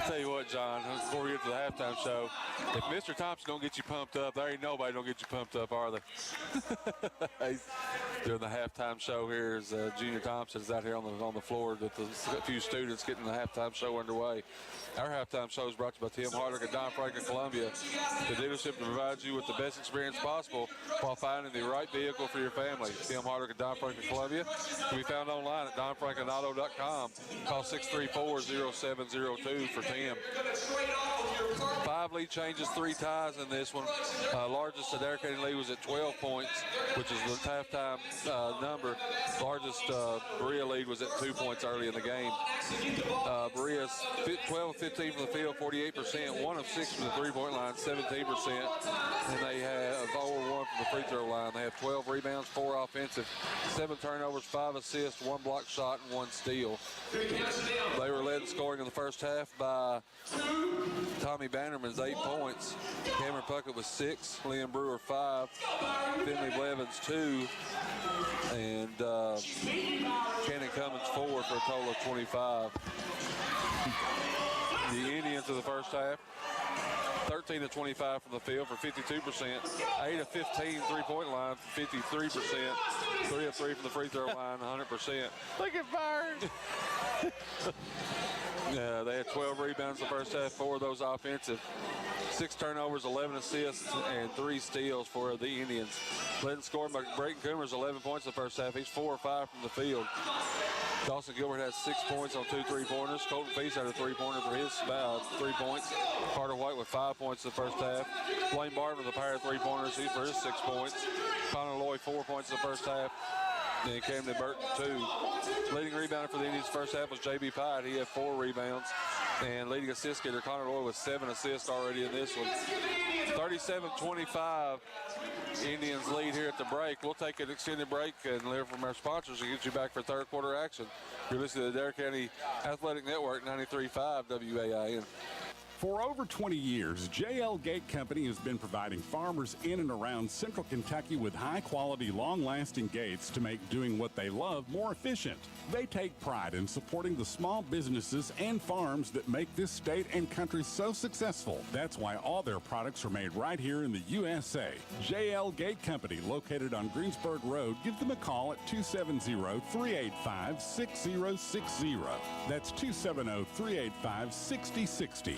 Speaker 2: Tell you what, John, before we get to the halftime show, if Mr. Thompson don't get you pumped up, there ain't nobody don't get you pumped up, are they? He's doing the halftime show here as Junior Thompson is out here on the floor with a few students getting the halftime show underway. Our halftime show is brought to you by Tim Hardwick and Don Franklin Columbia, the dealership that provides you with the best experience possible while finding the right vehicle for your family. Tim Hardwick and Don Franklin Columbia can be found online at donfranklinauto.com. Call 634-0702 for Tim. 5 lead changes, 3 ties in this one. Largest Adair County lead was at 12 points, which is the halftime number. Largest Berea lead was at 2 points early in the game. Berea's 12 of 15 from the field, 48%. 1 of 6 from the three-point line, 17%. And they have 0 of 1 from the free throw line. They have 12 rebounds, 4 offensive, 7 turnovers, 5 assists, 1 block shot, and 1 steal. They were led in scoring in the first half by Tommy Bannerman's 8 points. Cameron Puckett was 6, Liam Brewer 5, Finley Blevins 2, and Cannon Cummins 4 for a total of 25. The Indians of the first half, 13 of 25 from the field for 52%, 8 of 15 three-point line for 53%, 3 of 3 from the free throw line, 100%.
Speaker 1: Look at Bird.
Speaker 2: They had 12 rebounds in the first half, 4 of those offensive. 6 turnovers, 11 assists, and 3 steals for the Indians. Led scored by Brayton Coomer's 11 points in the first half. He's 4 or 5 from the field. Dawson Gilbert had 6 points on 2 3-pointers. Colton Feast had a 3-pointer for his 3 points. Carter White with 5 points in the first half. Blaine Barton with a pair of 3-pointers for his 6 points. Connor Lloyd 4 points in the first half. Then Camden Burton 2. Leading rebounder for the Indians first half was J.B. Pyatt. He had 4 rebounds. And leading assist getter Connor Lloyd with 7 assists already in this one. 37-25. Indians lead here at the break. We'll take an extended break and hear from our sponsors and get you back for third quarter action. You're listening to the Adair County Athletic Network 93.5 WAIN.
Speaker 8: For over 20 years, JL Gate Company has been providing farmers in and around central Kentucky with high-quality, long-lasting gates to make doing what they love more efficient. They take pride in supporting the small businesses and farms that make this state and country so successful. That's why all their products are made right here in the USA. JL Gate Company, located on Greensburg Road. Give them a call at 270-385-6060. That's 270-385-6060.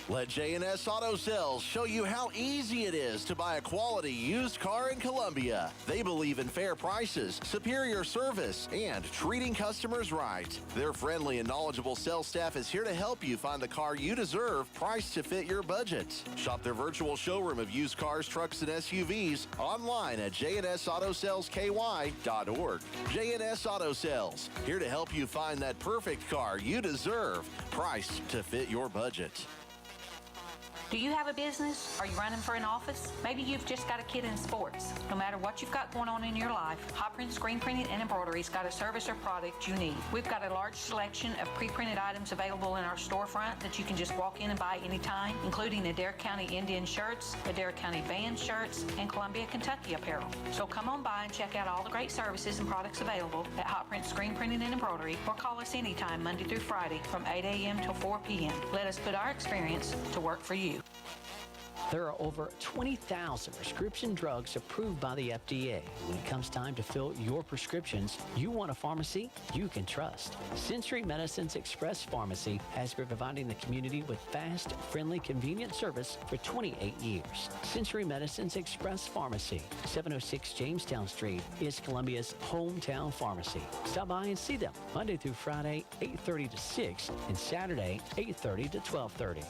Speaker 3: Let J&S Auto Sales show you how easy it is to buy a quality used car in Columbia. They believe in fair prices, superior service, and treating customers right. Their friendly and knowledgeable sales staff is here to help you find the car you deserve, priced to fit your budget. Shop their virtual showroom of used cars, trucks, and SUVs online at jnsautosales.ky.org. J&S Auto Sales, here to help you find that perfect car you deserve, priced to fit your budget.
Speaker 12: Do you have a business? Are you running for an office? Maybe you've just got a kid in sports. No matter what you've got going on in your life, Hot Print Screen Printing and Embroidery's got a service or product you need. We've got a large selection of pre-printed items available in our storefront that you can just walk in and buy anytime, including Adair County Indian shirts, Adair County band shirts, and Columbia, Kentucky apparel. So come on by and check out all the great services and products available at Hot Print Screen Printing and Embroidery, or call us anytime Monday through Friday from 8 a.m. till 4 p.m. Let us put our experience to work for you.
Speaker 13: There are over 20,000 prescription drugs approved by the FDA. When it comes time to fill your prescriptions, you want a pharmacy you can trust. Century Medicine's Express Pharmacy has been providing the community with fast, friendly, convenient service for 28 years. Century Medicine's Express Pharmacy, 706 Jamestown Street, is Columbia's hometown pharmacy. Stop by and see them Monday through Friday, 8:30 to 6, and Saturday, 8:30 to 12:30.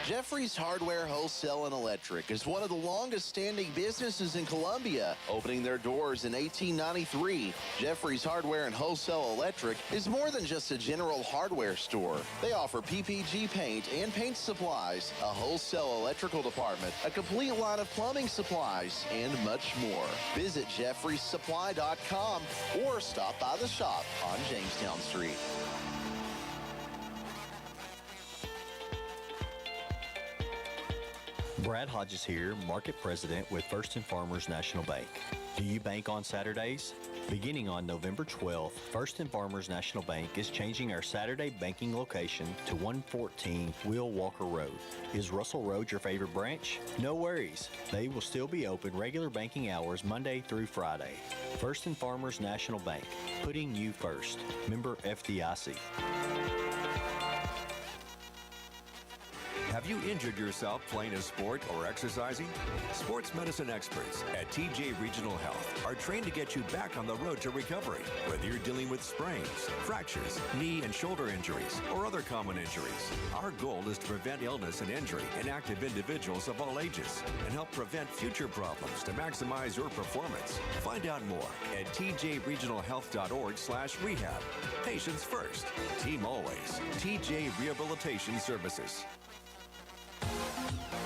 Speaker 3: Jeffrey's Hardware, Wholesale, and Electric is one of the longest-standing businesses in Columbia, opening their doors in 1893. Jeffrey's Hardware and Wholesale Electric is more than just a general hardware store. They offer PPG paint and paint supplies, a wholesale electrical department, a complete line of plumbing supplies, and much more. Visit jeffreysupply.com or stop by the shop on Jamestown Street.
Speaker 4: Brad Hodges here, Market President with First and Farmers National Bank. Do you bank on Saturdays? Beginning on November 12th, First and Farmers National Bank is changing our Saturday banking location to 114 Will Walker Road. Is Russell Road your favorite branch? No worries. They will still be open regular banking hours Monday through Friday. First and Farmers National Bank, putting you first. Member FDIC.
Speaker 5: Have you injured yourself playing a sport or exercising? Sports medicine experts at TJ Regional Health are trained to get you back on the road to recovery, whether you're dealing with sprains, fractures, knee and shoulder injuries, or other common injuries. Our goal is to prevent illness and injury in active individuals of all ages and help prevent future problems to maximize your performance. Find out more at tjregionalhealth.org/rehab. Patients first. Team always. TJ Rehabilitation Services.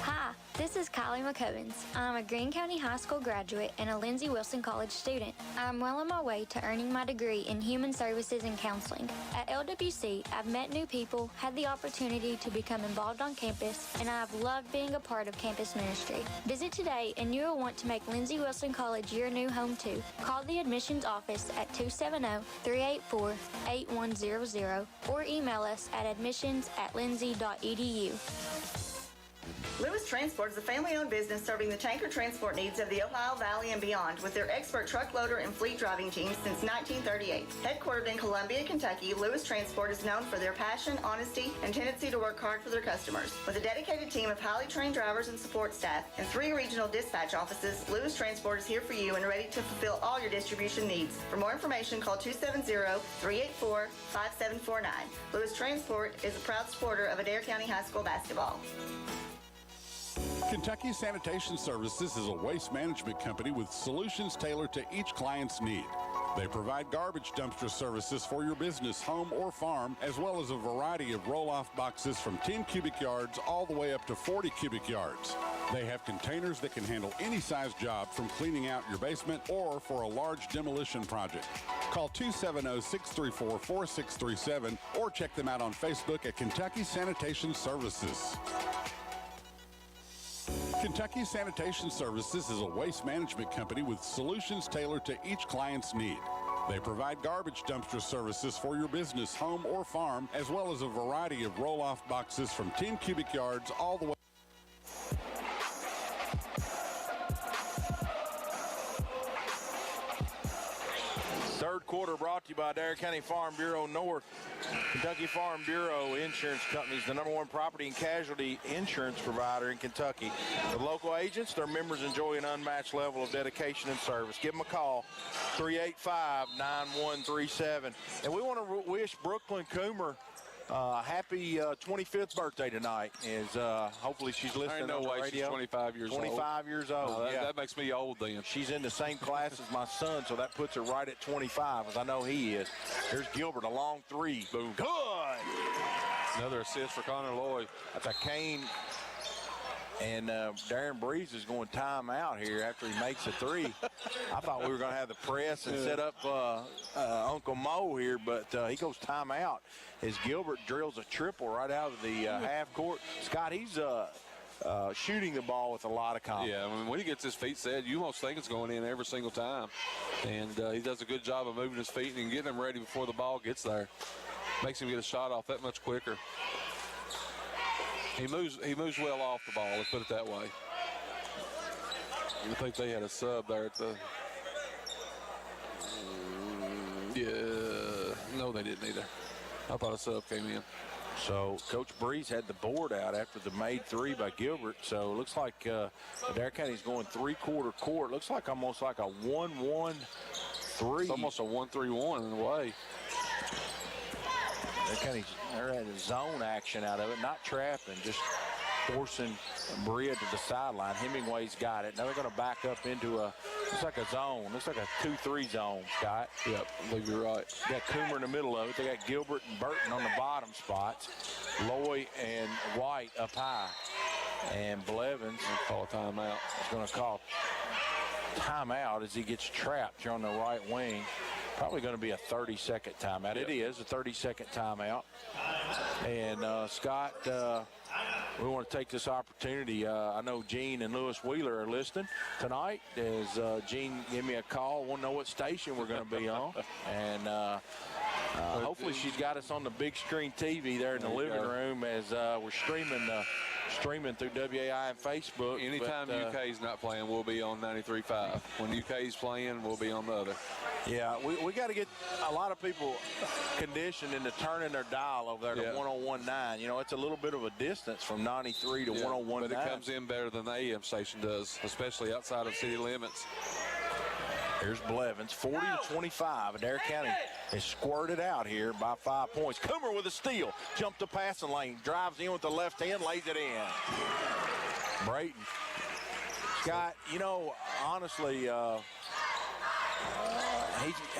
Speaker 6: Hi, this is Kylie McCovens. I'm a Greene County High School graduate and a Lindsey Wilson College student. I'm well on my way to earning my degree in Human Services and Counseling. At LWC, I've met new people, had the opportunity to become involved on campus, and I've loved being a part of campus ministry. Visit today and you will want to make Lindsey Wilson College your new home too. Call the admissions office at 270-384-8100 or email us at admissions@lindsey.edu.
Speaker 7: Lewis Transport is a family-owned business serving the tanker transport needs of the Ohio Valley and beyond with their expert truck loader and fleet driving teams since 1938. Headquartered in Columbia, Kentucky, Lewis Transport is known for their passion, honesty, and tendency to work hard for their customers. With a dedicated team of highly trained drivers and support staff and 3 regional dispatch offices, Lewis Transport is here for you and ready to fulfill all your distribution needs. For more information, call 270-384-5749. Lewis Transport is a proud supporter of Adair County High School basketball.
Speaker 8: Kentucky Sanitation Services is a waste management company with solutions tailored to each client's need. They provide garbage dumpster services for your business, home, or farm, as well as a variety of roll-off boxes from 10 cubic yards all the way up to 40 cubic yards. They have containers that can handle any size job from cleaning out your basement or for a large demolition project. Call 270-634-4637 or check them out on Facebook at Kentucky Sanitation Services. Kentucky Sanitation Services is a waste management company with solutions tailored to each client's need. They provide garbage dumpster services for your business, home, or farm, as well as a variety of roll-off boxes from 10 cubic yards all the way.
Speaker 1: Third quarter brought to you by Adair County Farm Bureau North. Kentucky Farm Bureau Insurance Company is the #1 property and casualty insurance provider in Kentucky. With local agents, their members enjoy an unmatched level of dedication and service. Give them a call, 385-9137. And we want to wish Brooklyn Coomer happy 25th birthday tonight. Hopefully she's listening
Speaker 2: Ain't no
Speaker 1: on the
Speaker 2: way
Speaker 1: radio.
Speaker 2: she's 25 years old.
Speaker 1: 25 years old.
Speaker 2: No,
Speaker 1: Yeah.
Speaker 2: that makes me old then.
Speaker 1: She's in the same class as my son, so that puts her right at 25, as I know he is. Here's Gilbert, a long 3.
Speaker 2: Boom.
Speaker 1: Good.
Speaker 2: Another assist for Connor Lloyd.
Speaker 1: That's a cane. And Darren Breeze is going timeout here after he makes a 3. I thought we were going to have the press and set up Uncle Mo here, but he goes timeout as Gilbert drills a triple right out of the half court. Scott, he's shooting the ball with a lot of confidence.
Speaker 2: Yeah, I mean, when he gets his feet set, you almost think it's going in every single time. And he does a good job of moving his feet and getting them ready before the ball gets there. Makes him get a shot off that much quicker. He moves well off the ball, let's put it that way. I think they had a sub there at the... Yeah, no, they didn't either. I thought a sub came in.
Speaker 1: So Coach Breeze had the board out after the made 3 by Gilbert. So it looks like Adair County's going 3-quarter court. Looks like almost like a 1-1-3.
Speaker 2: It's almost a 1-3-1 in a way.
Speaker 1: They're at a zone action out of it, not trapping, just forcing Berea to the sideline. Hemingway's got it. Now they're going to back up into looks like a zone. Looks like a 2-3 zone, Scott.
Speaker 2: Yep, I believe you're right.
Speaker 1: They got Coomer in the middle of it. They got Gilbert and Burton on the bottom spots. Lloyd and White up high. And Blevins
Speaker 2: call a timeout.
Speaker 1: Is going to call timeout as he gets trapped here on the right wing. Probably going to be a 30-second timeout. Yep. It is a 30-second timeout. And Scott, we want to take this opportunity. I know Gene and Lewis Wheeler are listening tonight. As Gene give me a call, want to know what station we're going to be on. And hopefully she's got us on the big screen TV there in the living room as we're streaming through WAI and Facebook.
Speaker 2: Anytime UK's not playing, we'll be on 93.5. When UK's playing, we'll be on the other.
Speaker 1: Yeah, we got to get a lot of people conditioned into turning their dial over there to 101.9. You know, it's a little bit of a distance from 93 to 101.9.
Speaker 2: But it comes in better than the AM station does, especially outside of city limits.
Speaker 1: Here's Blevins, 40-25. Adair County is squirted out here by 5 points. Coomer with a steal. Jumped the passing lane. Drives in with the left hand, lays it in. Brayton. Scott, you know, honestly,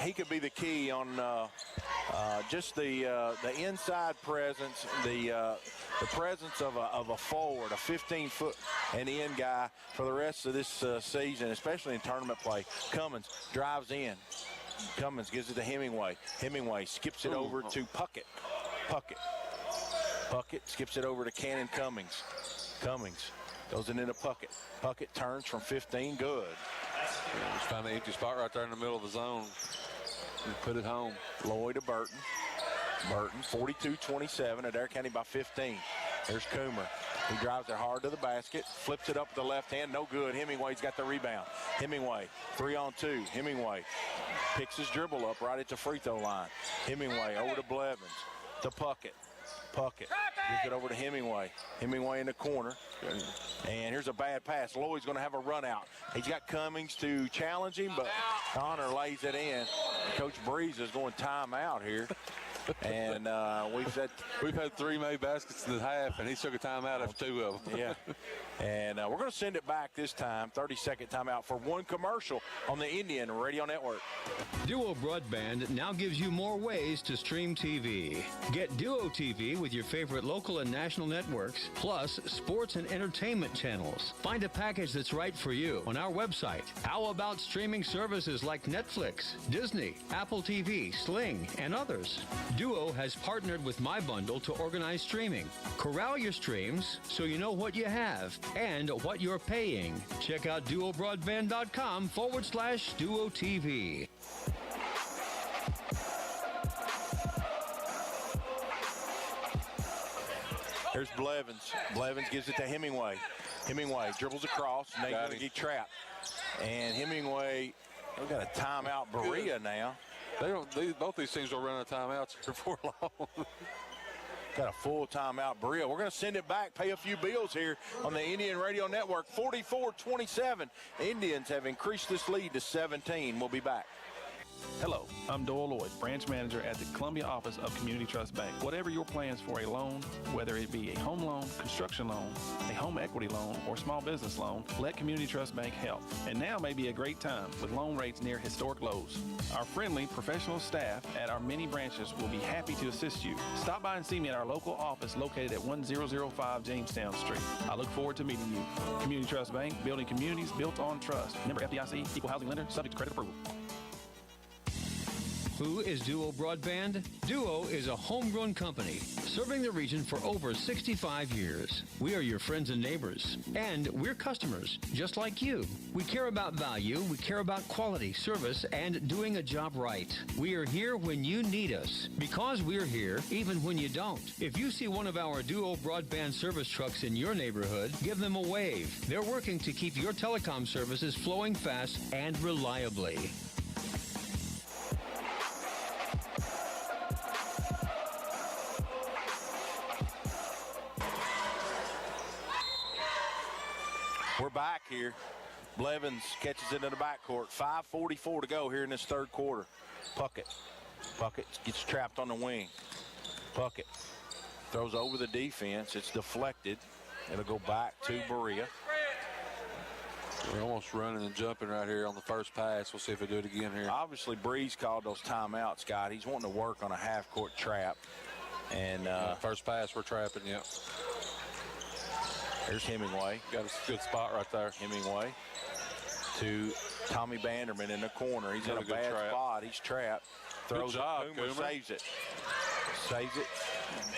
Speaker 1: he could be the key on just the inside presence, the presence of a forward, a 15-foot and in guy for the rest of this season, especially in tournament play. Cummins drives in. Cummins gives it to Hemingway. Hemingway skips it over to Puckett. Puckett skips it over to Cannon Cummings. Cummings goes it into Puckett. Puckett turns from 15. Good.
Speaker 2: Just find the empty spot right there in the middle of the zone and put it home.
Speaker 1: Lloyd to Burton. Burton, 42-27. Adair County by 15. There's Coomer. He drives it hard to the basket, flips it up with the left hand, no good. Hemingway's got the rebound. Hemingway, 3-on-2. Hemingway picks his dribble up right at the free throw line. Hemingway over to Blevins, to Puckett. Puckett gives it over to Hemingway. Hemingway in the corner. And here's a bad pass. Lloyd's going to have a run out. He's got Cummings to challenge him, but Connor lays it in. Coach Breeze is going timeout here. And we've had 3 made baskets in the half, and he took a timeout after 2 of them. Yeah. And we're going to send it back this time, 30-second timeout for one commercial on the Indian Radio Network.
Speaker 9: Duo Broadband now gives you more ways to stream TV. Get Duo TV with your favorite local and national networks, plus sports and entertainment channels. Find a package that's right for you on our website. How about streaming services like Netflix, Disney, Apple TV, Sling, and others? Duo has partnered with MyBundle to organize streaming. Corral your streams so you know what you have and what you're paying. Check out duobroadband.com/Duo TV.
Speaker 1: Here's Blevins. Blevins gives it to Hemingway. Hemingway dribbles across, and they're going to get trapped. And Hemingway, we've got a timeout. Berea now.
Speaker 2: Both these teams will run out of timeouts here before long.
Speaker 1: Got a full timeout, Berea. We're going to send it back, pay a few bills here on the Indian Radio Network. 44-27. Indians have increased this lead to 17. We'll be back.
Speaker 10: Hello, I'm Doyle Lloyd, branch manager at the Columbia office of Community Trust Bank. Whatever your plans for a loan, whether it be a home loan, construction loan, a home equity loan, or small business loan, let Community Trust Bank help. And now may be a great time with loan rates near historic lows. Our friendly professional staff at our many branches will be happy to assist you. Stop by and see me at our local office located at 1005 Jamestown Street. I look forward to meeting you. Community Trust Bank, building communities built on trust. Member FDIC, equal housing lender, subject to credit approval.
Speaker 9: Who is Duo Broadband? Duo is a homegrown company serving the region for over 65 years. We are your friends and neighbors, and we're customers just like you. We care about value, we care about quality, service, and doing a job right. We are here when you need us, because we're here even when you don't. If you see one of our Duo Broadband service trucks in your neighborhood, give them a wave. They're working to keep your telecom services flowing fast and reliably.
Speaker 1: We're back here. Blevins catches it in the backcourt. 5:44 to go here in this third quarter. Puckett gets trapped on the wing. Puckett throws over the defense. It's deflected. It'll go back to Berea.
Speaker 2: We're almost running and jumping right here on the first pass. We'll see if we do it again here.
Speaker 1: Obviously, Breeze called those timeouts, Scott. He's wanting to work on a half-court trap. And
Speaker 2: first pass, we're trapping, yep.
Speaker 1: Here's Hemingway.
Speaker 2: Got a good spot right there.
Speaker 1: Hemingway to Tommy Banderman in the corner. He's in a bad spot. He's trapped. Throws
Speaker 2: good job,
Speaker 1: it. Coomer saves it. Saves it.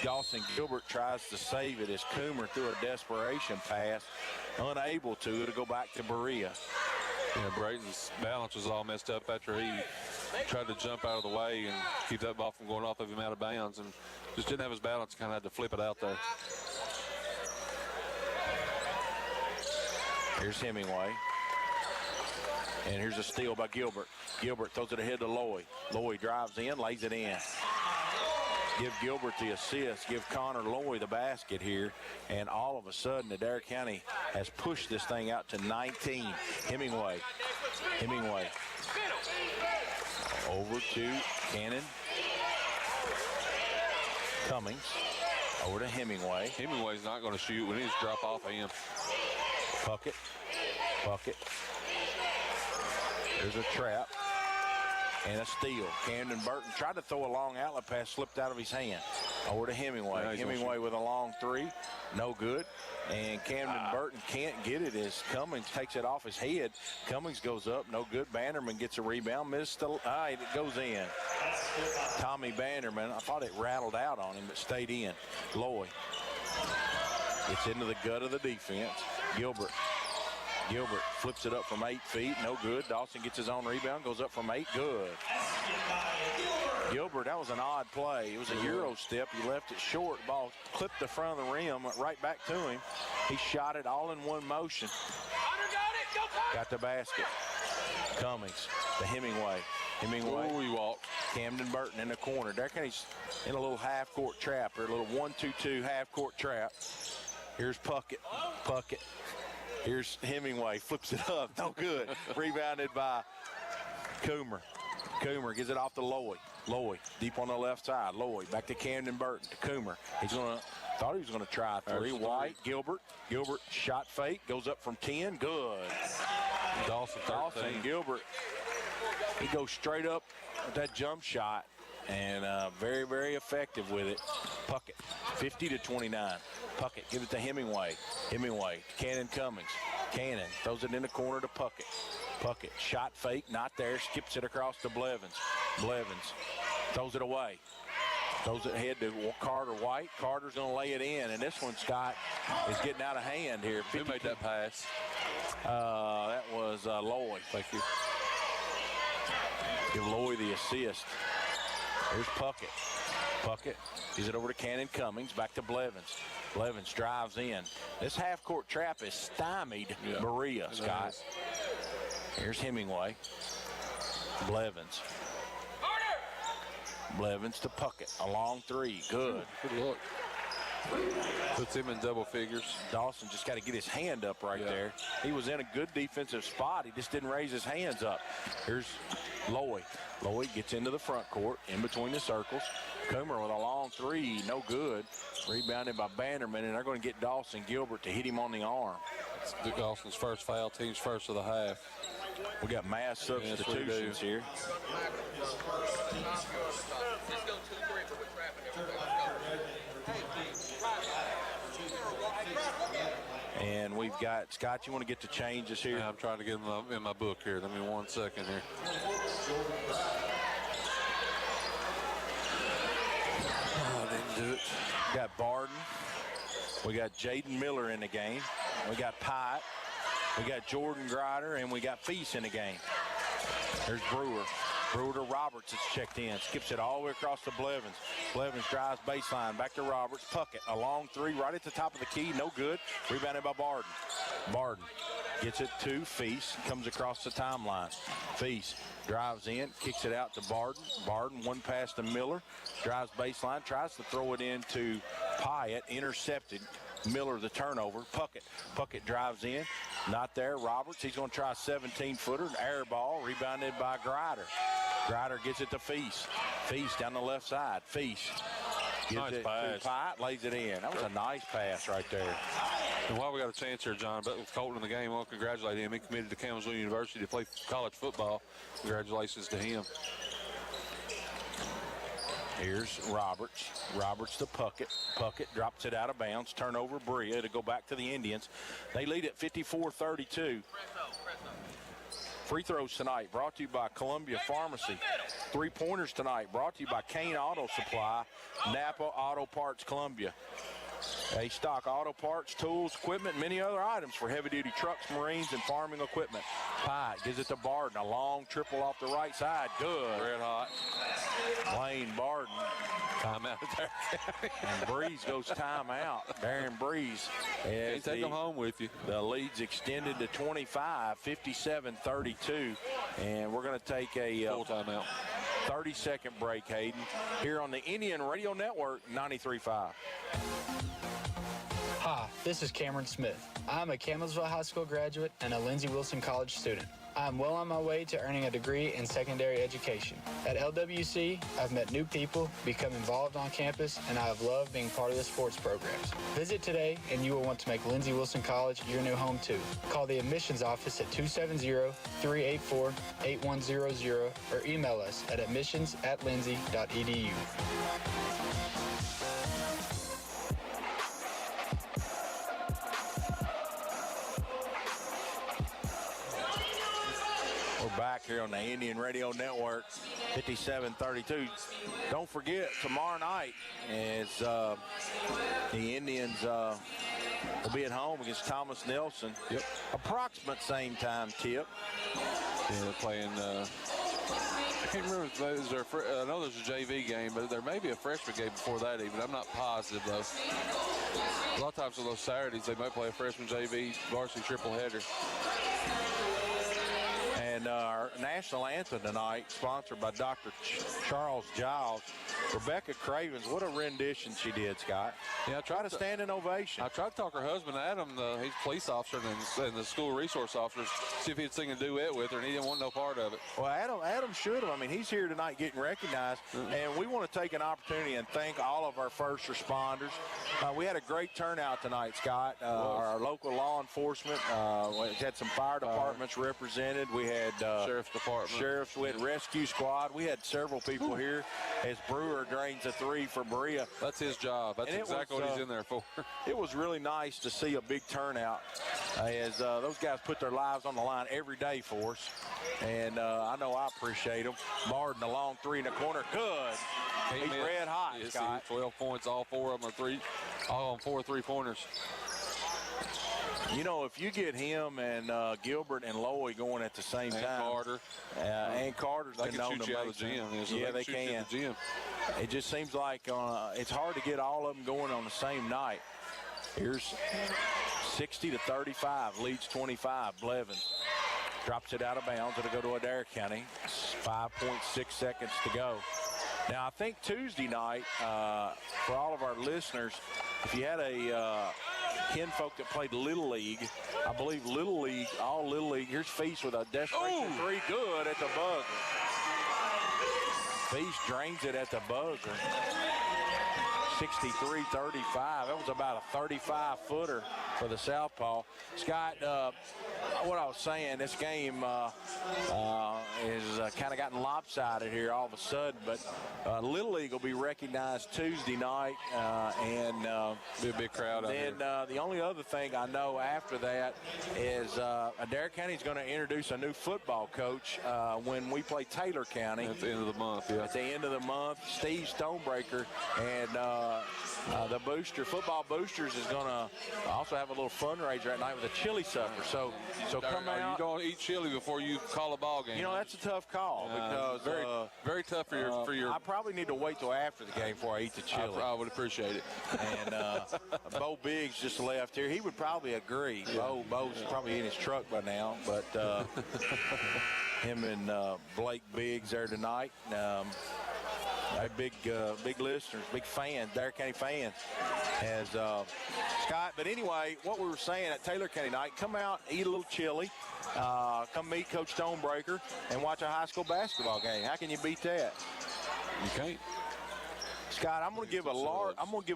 Speaker 1: Dawson Gilbert tries to save it as Coomer threw a desperation pass. Unable to. It'll go back to Berea.
Speaker 2: Yeah, Brayton's balance was all messed up after he tried to jump out of the way and keep that ball from going off of him out of bounds, and just didn't have his balance. Kind of had to flip it out there.
Speaker 1: Here's Hemingway. And here's a steal by Gilbert. Gilbert throws it ahead to Lloyd. Lloyd drives in, lays it in. Give Gilbert the assist. Give Connor Lloyd the basket here. And all of a sudden, Adair County has pushed this thing out to 19. Hemingway. Hemingway. Over to Cannon. Cummings. Over to Hemingway.
Speaker 2: Hemingway's not going to shoot. We need to drop off of him.
Speaker 1: Puckett. There's a trap and a steal. Camden Burton tried to throw a long outlet pass, slipped out of his hand. Over to Hemingway.
Speaker 2: Yeah,
Speaker 1: Hemingway with a long three, no good. And Camden Burton can't get it as Cummings takes it off his head. Cummings goes up, no good. Banderman gets a rebound, missed the, it goes in. Tommy Banderman, I thought it rattled out on him, but stayed in. Lloyd. It's into the gut of the defense. Gilbert flips it up from 8 feet, no good. Dawson gets his own rebound, goes up from 8, good. Gilbert, that was an odd play. It was a Euro step. He left it short. The ball clipped the front of the rim, went right back to him. He shot it all in one motion. Got the basket. Cummings to Hemingway. Hemingway.
Speaker 2: He walked.
Speaker 1: Camden Burton in the corner. There he's in a little half-court trap, or a little 1-2-2 half-court trap. Here's Puckett. Puckett. Here's Hemingway. Flips it up. No good. Rebounded by Coomer. Coomer gives it off to Loy. Loy deep on the left side. Loy back to Camden Burton to Coomer. Thought he was gonna try a three. White, Gilbert. Gilbert shot fake, goes up from 10. Good.
Speaker 2: Dawson
Speaker 1: Gilbert. He goes straight up with that jump shot, and very, very effective with it. Puckett, 50-29. Puckett, give it to Hemingway. Hemingway, Cannon Cummings. Cannon throws it in the corner to Puckett. Puckett, shot fake, not there, skips it across to Blevins. Blevins throws it away. Throws it ahead to Carter White. Carter's going to lay it in, and this one, Scott, is getting out of hand here.
Speaker 2: Who made that pass?
Speaker 1: That was Loy. Thank you. Give Loy the assist. Here's Puckett. Puckett gives it over to Cannon Cummings. Back to Blevins. Blevins drives in. This half-court trap is stymied Berea, Scott. Here's Hemingway. Blevins. Blevins to Puckett. A long three. Good.
Speaker 2: Good look. Puts him in double figures.
Speaker 1: Dawson just got to get his hand up right there. He was in a good defensive spot. He just didn't raise his hands up. Here's Loy. Loy gets into the front court, in between the circles. Coomer with a long three, no good. Rebounded by Bannerman, and they're going to get Dawson Gilbert to hit him on the arm.
Speaker 2: It's Dawson's first foul, team's first of the half.
Speaker 1: We got mass substitutions here. And we've got, Scott, you want to get the changes here?
Speaker 2: Yeah, I'm trying to get in my book here. Give me 1 second here.
Speaker 1: Oh, I didn't do it. We got Barden. We got Jaden Miller in the game. We got Pyatt. We got Jordan Grider, and we got Feast in the game. There's Brewer. Brewer to Roberts is checked in. Skips it all the way across to Blevins. Blevins drives baseline. Back to Roberts. Puckett. A long three right at the top of the key. No good. Rebounded by Barden. Barden gets it to Feast. Comes across the timeline. Feast drives in. Kicks it out to Barden. Barden, one pass to Miller. Drives baseline. Tries to throw it into Pyatt. Intercepted. Miller the turnover. Puckett drives in. Not there. Roberts, he's going to try a 17-footer. Air ball. Rebounded by Grider. Grider gets it to Feast. Feast down the left side. Feast gives
Speaker 2: nice
Speaker 1: it
Speaker 2: pass.
Speaker 1: to Pyatt. Lays it in. That was a nice pass right there.
Speaker 2: And while we got a chance here, John, but with Colton in the game, I want to congratulate him. He committed to Campbellsville University to play college football. Congratulations to him.
Speaker 1: Here's Roberts. Roberts to Puckett. Puckett drops it out of bounds. Turnover Berea to go back to the Indians. They lead at 54-32. Free throws tonight brought to you by Columbia Pharmacy. Three-pointers tonight brought to you by Kane Auto Supply, Napa Auto Parts Columbia. They stock auto parts, tools, equipment, many other items for heavy-duty trucks, marines, and farming equipment. Pyatt gives it to Barden. A long triple off the right side. Good.
Speaker 2: Red hot.
Speaker 1: Lane Barden.
Speaker 2: Timeout there.
Speaker 1: And Breeze goes timeout. Darren Breeze.
Speaker 2: Can't take them home with you.
Speaker 1: The lead's extended to 25, 57-32. And we're going to take a
Speaker 2: full timeout.
Speaker 1: 30-second break, Hayden, here on the Indian Radio Network, 93.5.
Speaker 11: Hi, this is Cameron Smith. I'm a Campbellsville High School graduate and a Lindsey Wilson College student. I'm well on my way to earning a degree in secondary education. At LWC, I've met new people, become involved on campus, and I have loved being part of the sports programs. Visit today, and you will want to make Lindsey Wilson College your new home, too. Call the admissions office at 270-384-8100 or email us at admissions@lindsey.edu.
Speaker 1: Back here on the Indian Radio Network, 57-32. Don't forget, tomorrow night is the Indians will be at home against Thomas Nelson.
Speaker 2: Yep.
Speaker 1: Approximate same time tip.
Speaker 2: Yeah, they're playing I can't remember if I know there's a JV game, but there may be a freshman game before that even. I'm not positive, though. A lot of times on those Saturdays, they might play a freshman JV varsity triple header.
Speaker 1: And our national anthem tonight, sponsored by Dr. Charles Giles. Rebecca Cravens, what a rendition she did, Scott.
Speaker 2: Yeah, I
Speaker 1: tried to stand in ovation.
Speaker 2: I tried to talk her husband, Adam, he's a police officer and the school resource officer, see if he'd sing a duet with her, and he didn't want no part of it.
Speaker 1: Well, Adam should have. I mean, he's here tonight getting recognized, and we want to take an opportunity and thank all of our first responders. We had a great turnout tonight, Scott. Our local law enforcement, we had some fire departments represented. We had
Speaker 2: Sheriff's Department.
Speaker 1: Sheriffs, we had rescue squad. We had several people here as Brewer drains a three for Berea.
Speaker 2: That's his job. That's exactly what he's in there for.
Speaker 1: It was really nice to see a big turnout as those guys put their lives on the line every day for us. And I know I appreciate them. Barden, a long three in the corner. Good. He's red hot,
Speaker 2: yes,
Speaker 1: Scott.
Speaker 2: 12 points. All four of them are all on 4 3-pointers.
Speaker 1: You know, if you get him and Gilbert and Lloyd going at the same time.
Speaker 2: Carter.
Speaker 1: And Carter's
Speaker 2: they
Speaker 1: been
Speaker 2: can
Speaker 1: known
Speaker 2: shoot
Speaker 1: to
Speaker 2: you out
Speaker 1: make
Speaker 2: of the gym.
Speaker 1: Yeah, they can. It just seems like it's hard to get all of them going on the same night. Here's 60-35, leads 25, Blevins. Drops it out of bounds. It'll go to Adair County. 5.6 seconds to go. Now, I think Tuesday night, for all of our listeners, if you had a kinfolk that played Little League, I believe Little League, all Little League, here's Feast with a desperation three, good at the buzzer. Feast drains it at the buzzer. 63-35. That was about a 35-footer for the Southpaw. Scott, what I was saying, this game is kind of gotten lopsided here all of a sudden, but Little League will be recognized Tuesday night, and
Speaker 2: be a big crowd out here.
Speaker 1: The only other thing I know after that is Adair County is going to introduce a new football coach when we play Taylor County.
Speaker 2: At the end of the month, yeah.
Speaker 1: At the end of the month, Steve Stonebreaker, and the football boosters is going to also have a little fundraiser at night with a chili supper. So come out.
Speaker 2: You don't eat chili before you call a ball game.
Speaker 1: You know, that's a tough call because
Speaker 2: very tough for your.
Speaker 1: I probably need to wait till after the game before I eat the chili.
Speaker 2: I would appreciate it.
Speaker 1: And Bo Biggs just left here. He would probably agree. Yeah. Bo's probably in his truck by now, but him and Blake Biggs there tonight. Big listeners, big fans, Adair County fans, as Scott. But anyway, what we were saying at Taylor County night, come out, eat a little chili, come meet Coach Stonebreaker, and watch a high school basketball game. How can you beat that?
Speaker 2: You can't.
Speaker 1: Scott, I'm going to give a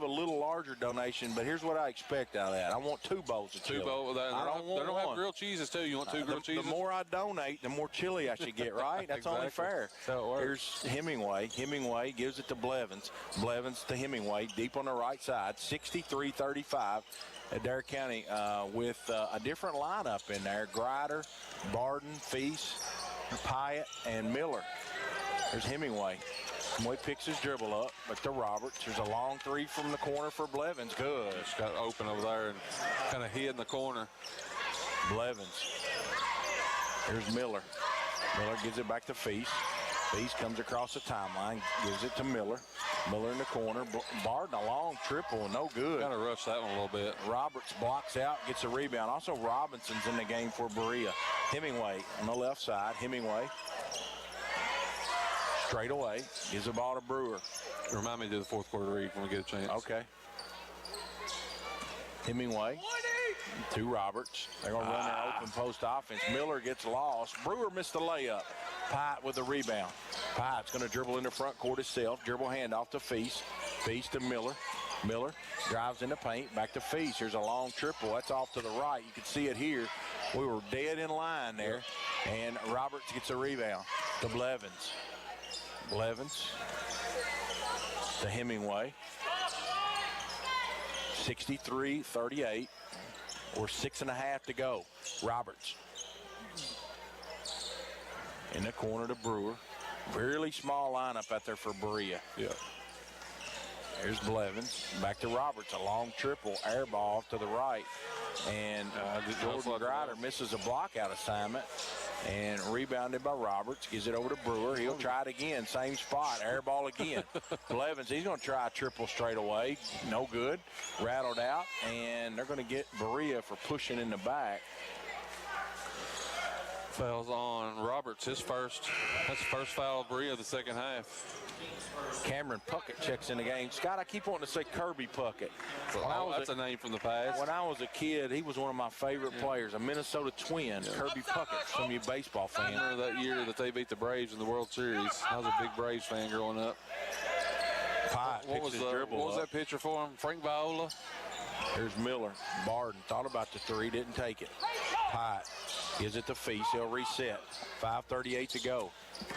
Speaker 1: little larger donation, but here's what I expect out of that. I want 2 bowls of chili.
Speaker 2: 2 bowls. They don't have grilled cheeses too. You want 2 grilled cheeses?
Speaker 1: The more I donate, the more chili I should get, right? That's
Speaker 2: exactly.
Speaker 1: Only fair. Here's Hemingway. Hemingway gives it to Blevins. Blevins to Hemingway, deep on the right side, 63-35. Adair County with a different lineup in there. Grider, Barden, Feast, Pyatt, and Miller. There's Hemingway. Hemingway picks his dribble up, but to Roberts. There's a long three from the corner for Blevins. Good.
Speaker 2: Just got open over there and kind of hid in the corner.
Speaker 1: Blevins. Here's Miller. Miller gives it back to Feast. Feast comes across the timeline, gives it to Miller. Miller in the corner. Barden a long triple, no good.
Speaker 2: Got to rush that one a little bit.
Speaker 1: Roberts blocks out, gets a rebound. Also, Robinson's in the game for Berea. Hemingway on the left side. Hemingway. Straight away, gives the ball to Brewer.
Speaker 2: Remind me to do the fourth quarter read when we get a chance.
Speaker 1: Okay. Hemingway to Roberts. They're going to run their open post offense. Miller gets lost. Brewer missed the layup. Pyatt with the rebound. Pyatt's going to dribble in the front court himself. Dribble handoff to Feast. Feast to Miller. Miller drives in the paint. Back to Feast. Here's a long triple. That's off to the right. You can see it here. We were dead in line there. And Roberts gets a rebound to Blevins. Blevins to Hemingway. 63-38. Or 6.5 to go. Roberts. In the corner to Brewer. Really small lineup out there for Berea.
Speaker 2: Yeah.
Speaker 1: There's Blevins. Back to Roberts. A long triple. Air ball to the right. And Jordan Grider misses a block-out assignment. And rebounded by Roberts. Gives it over to Brewer. He'll try it again. Same spot. Air ball again. Blevins, he's going to try a triple straight away. No good. Rattled out. And they're going to get Berea for pushing in the back.
Speaker 2: Fouls on Roberts. That's the first foul of Berea of the second half.
Speaker 1: Cameron Puckett checks in the game. Scott, I keep wanting to say Kirby Puckett.
Speaker 2: That's a name from the past.
Speaker 1: When I was a kid, he was one of my favorite players, a Minnesota Twin, Kirby Puckett, some of you baseball fans.
Speaker 2: I remember that year that they beat the Braves in the World Series. I was a big Braves fan growing up. What was that pitcher for him? Frank Viola?
Speaker 1: Here's Miller. Barden thought about the three, didn't take it. Pyatt gives it to Feast. He'll reset. 5:38 to go.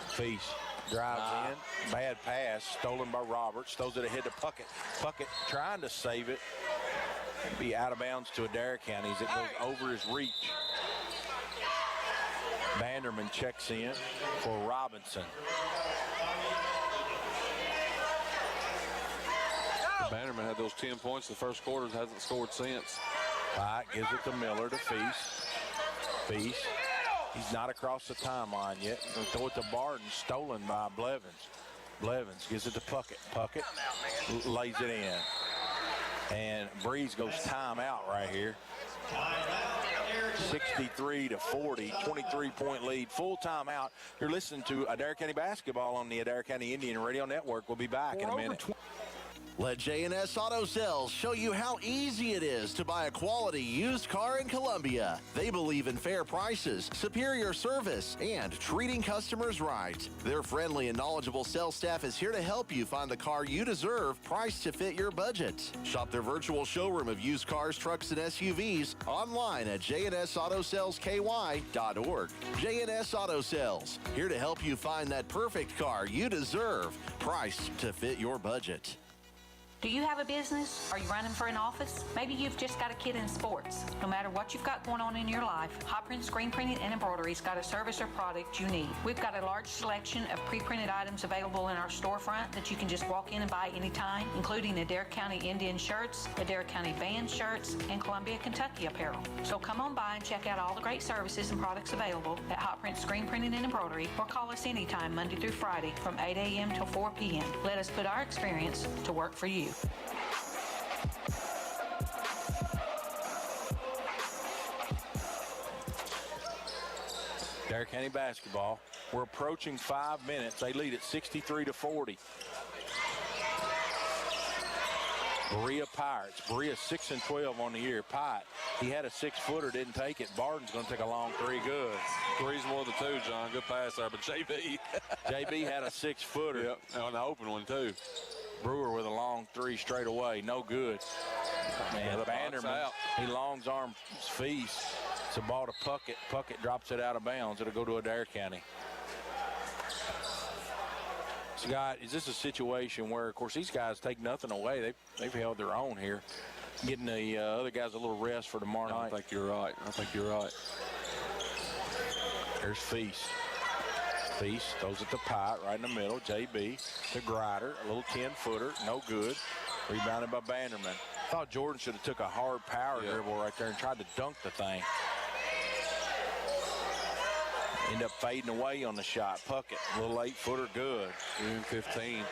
Speaker 1: Feast drives in. Bad pass. Stolen by Roberts. Throws it ahead to Puckett. Puckett trying to save it. Be out of bounds to Adair County as it goes over his reach. Vanderman checks in for Robinson.
Speaker 2: Bannerman had those 10 points the first quarter, hasn't scored since.
Speaker 1: Pyatt gives it to Miller to Feast. Feast. He's not across the timeline yet. He'll throw it to Barden, stolen by Blevins. Blevins gives it to Puckett. Puckett lays it in. And Breeze goes timeout right here. 63-40, 23-point lead, full timeout. You're listening to Adair County basketball on the Adair County Indian Radio Network. We'll be back in a minute.
Speaker 3: Let J&S Auto Sales show you how easy it is to buy a quality used car in Columbia. They believe in fair prices, superior service, and treating customers right. Their friendly and knowledgeable sales staff is here to help you find the car you deserve, priced to fit your budget. Shop their virtual showroom of used cars, trucks, and SUVs online at jnsautosales.ky.org. J&S Auto Sales, here to help you find that perfect car you deserve, priced to fit your budget.
Speaker 12: Do you have a business? Are you running for an office? Maybe you've just got a kid in sports. No matter what you've got going on in your life, Hot Print Screen Printing and Embroidery's got a service or product you need. We've got a large selection of pre-printed items available in our storefront that you can just walk in and buy anytime, including Adair County Indian shirts, Adair County band shirts, and Columbia, Kentucky apparel. So come on by and check out all the great services and products available at Hot Print Screen Printing and Embroidery, or call us anytime Monday through Friday from 8 a.m. till 4 p.m. Let us put our experience to work for you.
Speaker 1: Adair County basketball. We're approaching 5 minutes. They lead at 63-40. Berea Pirates. Berea 6-12 on the year. Pyatt, he had a 6-footer, didn't take it. Barden's going to take a long three. Good.
Speaker 2: Three's more than two, John. Good pass there, but
Speaker 1: JB had a 6-footer.
Speaker 2: Yep, and an open one, too.
Speaker 1: Brewer with a long three straight away. No good. Man, Vanderman, he longs arm Feast. It's a ball to Puckett. Puckett drops it out of bounds. It'll go to Adair County. Scott, is this a situation where, of course, these guys take nothing away? They've held their own here. Getting the other guys a little rest for tomorrow night.
Speaker 2: I think you're right.
Speaker 1: There's Feast. Feast throws it to Pyatt right in the middle. JB to Grider. A little 10-footer. No good. Rebounded by Banderman. Thought Jordan should have took a hard power dribble right there and tried to dunk the thing. End up fading away on the shot. Puckett, a little 8-footer, good.
Speaker 2: 15.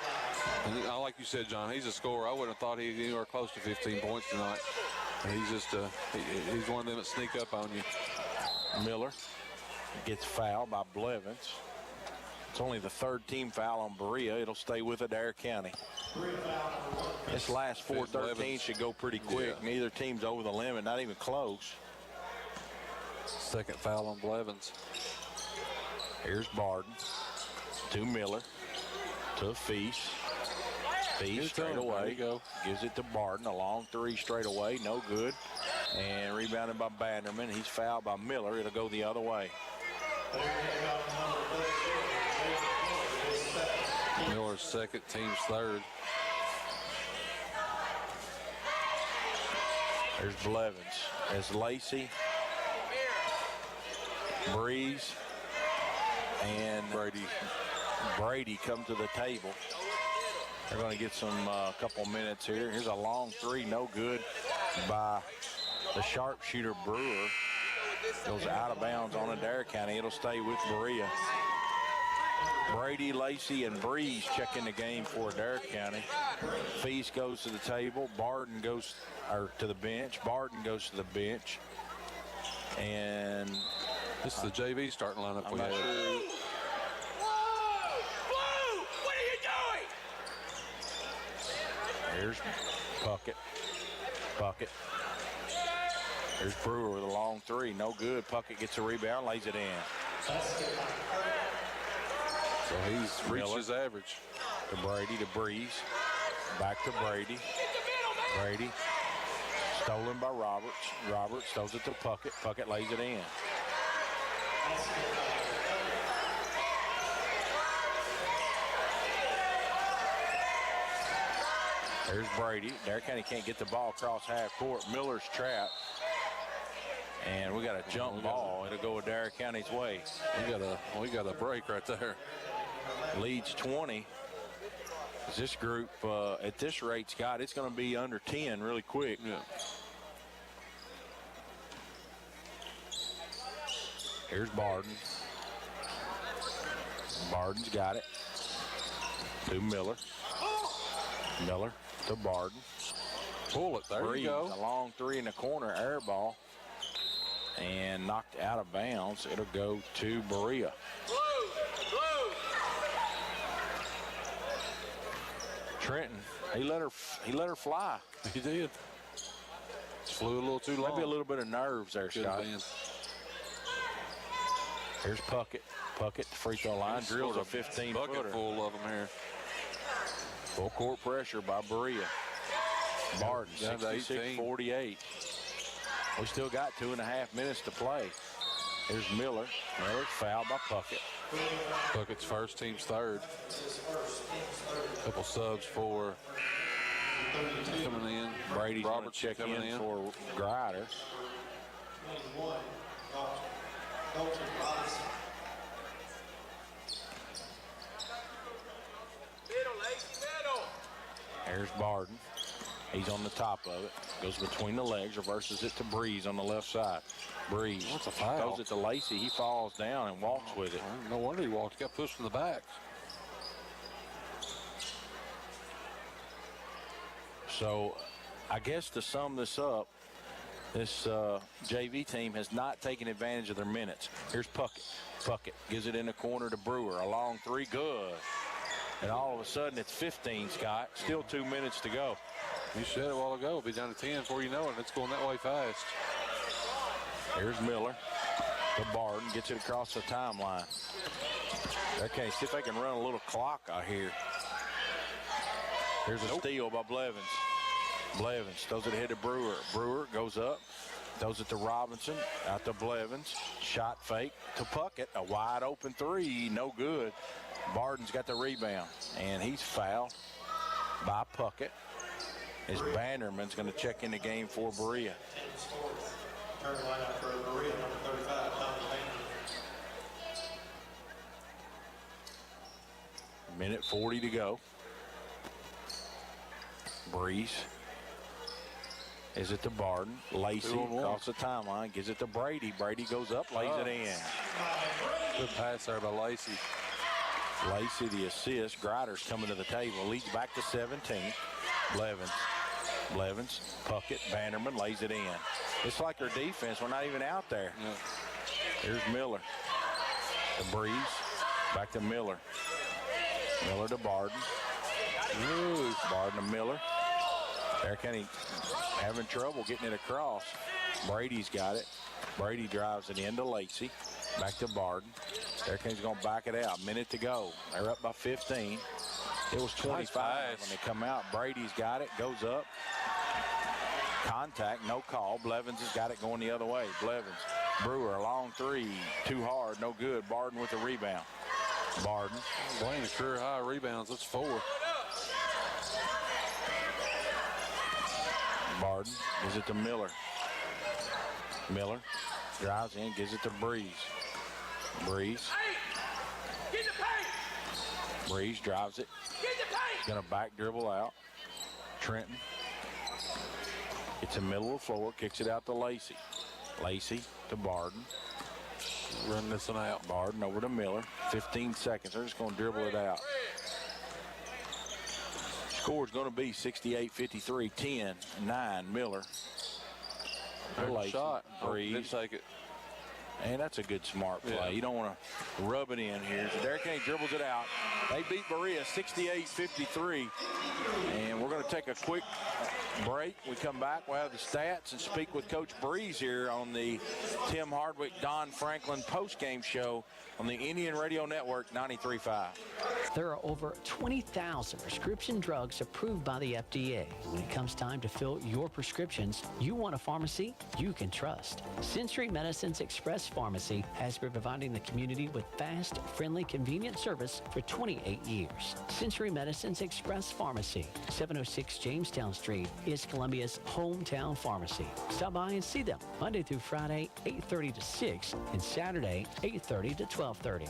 Speaker 2: And like you said, John, he's a scorer. I wouldn't have thought he'd anywhere close to 15 points tonight. He's just he's one of them that sneak up on you.
Speaker 1: Miller gets fouled by Blevins. It's only the third team foul on Berea. It'll stay with Adair County. This last 4-13 should go pretty quick. Yeah. Neither team's over the limit, not even close.
Speaker 2: Second foul on Blevins.
Speaker 1: Here's Barden to Miller to Feast. Feast straight away. Gives it to Barden. A long three straight away. No good. And rebounded by Banderman. He's fouled by Miller. It'll go the other way.
Speaker 2: Miller's second, team's third.
Speaker 1: There's Blevins. There's Lacey, Breeze, and Brady come to the table. They're going to get some couple minutes here. Here's a long three, no good by the sharpshooter Brewer. Goes out of bounds on Adair County. It'll stay with Berea. Brady, Lacey, and Breeze check in the game for Adair County. Feast goes to the table. Barden goes to the bench. Barden goes to the bench. And
Speaker 2: this is the JV starting lineup.
Speaker 1: I'm not sure. Here's Puckett. There's Brewer with a long three. No good. Puckett gets a rebound, lays it in.
Speaker 2: So he's reached his average.
Speaker 1: To Brady, to Breeze. Back to Brady. Brady. Stolen by Roberts. Roberts throws it to Puckett. Puckett lays it in. There's Brady. Adair County can't get the ball across half court. Miller's trapped. And we got a jump ball. It'll go Adair County's way.
Speaker 2: We got a break right there.
Speaker 1: Leads 20. This group, at this rate, Scott, it's going to be under 10 really quick.
Speaker 2: Yeah.
Speaker 1: Here's Barden. Barden's got it. To Miller. Miller to Barden.
Speaker 2: Pull it. There you go.
Speaker 1: A long three in the corner, air ball. And knocked out of bounds. It'll go to Berea. Trenton, he let her fly.
Speaker 2: He did. Just flew a little too long.
Speaker 1: Maybe a little bit of nerves there, Scott. Here's Puckett. Puckett, free throw line, drills a 15-footer.
Speaker 2: Bucket full of them here.
Speaker 1: Full court pressure by Berea. Barden, 66-48. We still got 2.5 minutes to play. Here's Miller. Miller's fouled by Puckett.
Speaker 2: Puckett's first, team's third. Couple subs for coming in.
Speaker 1: Brady's going to check in for Grider. Here's Barden. He's on the top of it. Goes between the legs, reverses it to Breeze on the left side. Breeze.
Speaker 2: What's a foul?
Speaker 1: Throws it to Lacey. He falls down and walks with it.
Speaker 2: No wonder he walked. He got pushed to the back.
Speaker 1: So I guess to sum this up, this JV team has not taken advantage of their minutes. Here's Puckett. Puckett gives it in the corner to Brewer. A long three, good. And all of a sudden it's 15, Scott. Still 2 minutes to go.
Speaker 2: You said it a while ago. It'll be down to 10 before you know it. It's going that way fast.
Speaker 1: Here's Miller. The Barden gets it across the timeline. Okay, see if they can run a little clock out here. Here's a steal by Blevins. Blevins throws it ahead to Brewer. Brewer goes up, throws it to Robinson, out to Blevins. Shot fake to Puckett. A wide open three, no good. Barden's got the rebound, and he's fouled by Puckett. As Bannerman's going to check in the game for Berea. Minute 40 to go. Breeze. Is it to Barden? Lacey across the timeline. Gives it to Brady. Brady goes up, lays it in.
Speaker 2: Good pass there by Lacey.
Speaker 1: Lacey, the assist. Grider's coming to the table. Leads back to 17. Blevins, Puckett, Bannerman lays it in. It's like their defense. We're not even out there.
Speaker 2: Yeah.
Speaker 1: Here's Miller. The Breeze. Back to Miller. Miller to Barden. Ooh, Barden to Miller. Adair County having trouble getting it across. Brady's got it. Brady drives it into Lacey. Back to Barden. Adair County's going to back it out. Minute to go. They're up by 15. It was 25 when they come out. Brady's got it. Goes up. Contact. No call. Blevins has got it going the other way. Blevins. Brewer, a long three. Too hard. No good. Barden with the rebound. Barden.
Speaker 2: Blaine, a career high rebounds. That's 4.
Speaker 1: Barden gives it to Miller. Miller drives in, gives it to Breeze. Breeze. Breeze drives it. going to back dribble out. Trenton. It's in the middle of the floor, kicks it out to Lacey. Lacey to Barden. Run this one out. Barden over to Miller. 15 seconds. They're just going to dribble it out. Score's going to be 68-53, 10-9 Miller.
Speaker 2: Lacey. Shot.
Speaker 1: Breeze.
Speaker 2: Didn't take it.
Speaker 1: And that's a good smart play.
Speaker 2: Yeah.
Speaker 1: You don't want to rub it in here. So Derek Kane dribbles it out. They beat Berea 68-53. And we're going to take a quick break. We come back, we'll have the stats and speak with Coach Breeze here on the Tim Hardwick, Don Franklin postgame show on the Indian Radio Network 93.5.
Speaker 13: There are over 20,000 prescription drugs approved by the FDA. When it comes time to fill your prescriptions, you want a pharmacy you can trust. Century Medicine's Express Pharmacy has been providing the community with fast, friendly, convenient service for 28 years. Century Medicine's Express Pharmacy, 706 Jamestown Street, is Columbia's hometown pharmacy. Stop by and see them Monday through Friday, 8:30 to 6, and Saturday, 8:30 to 12:30.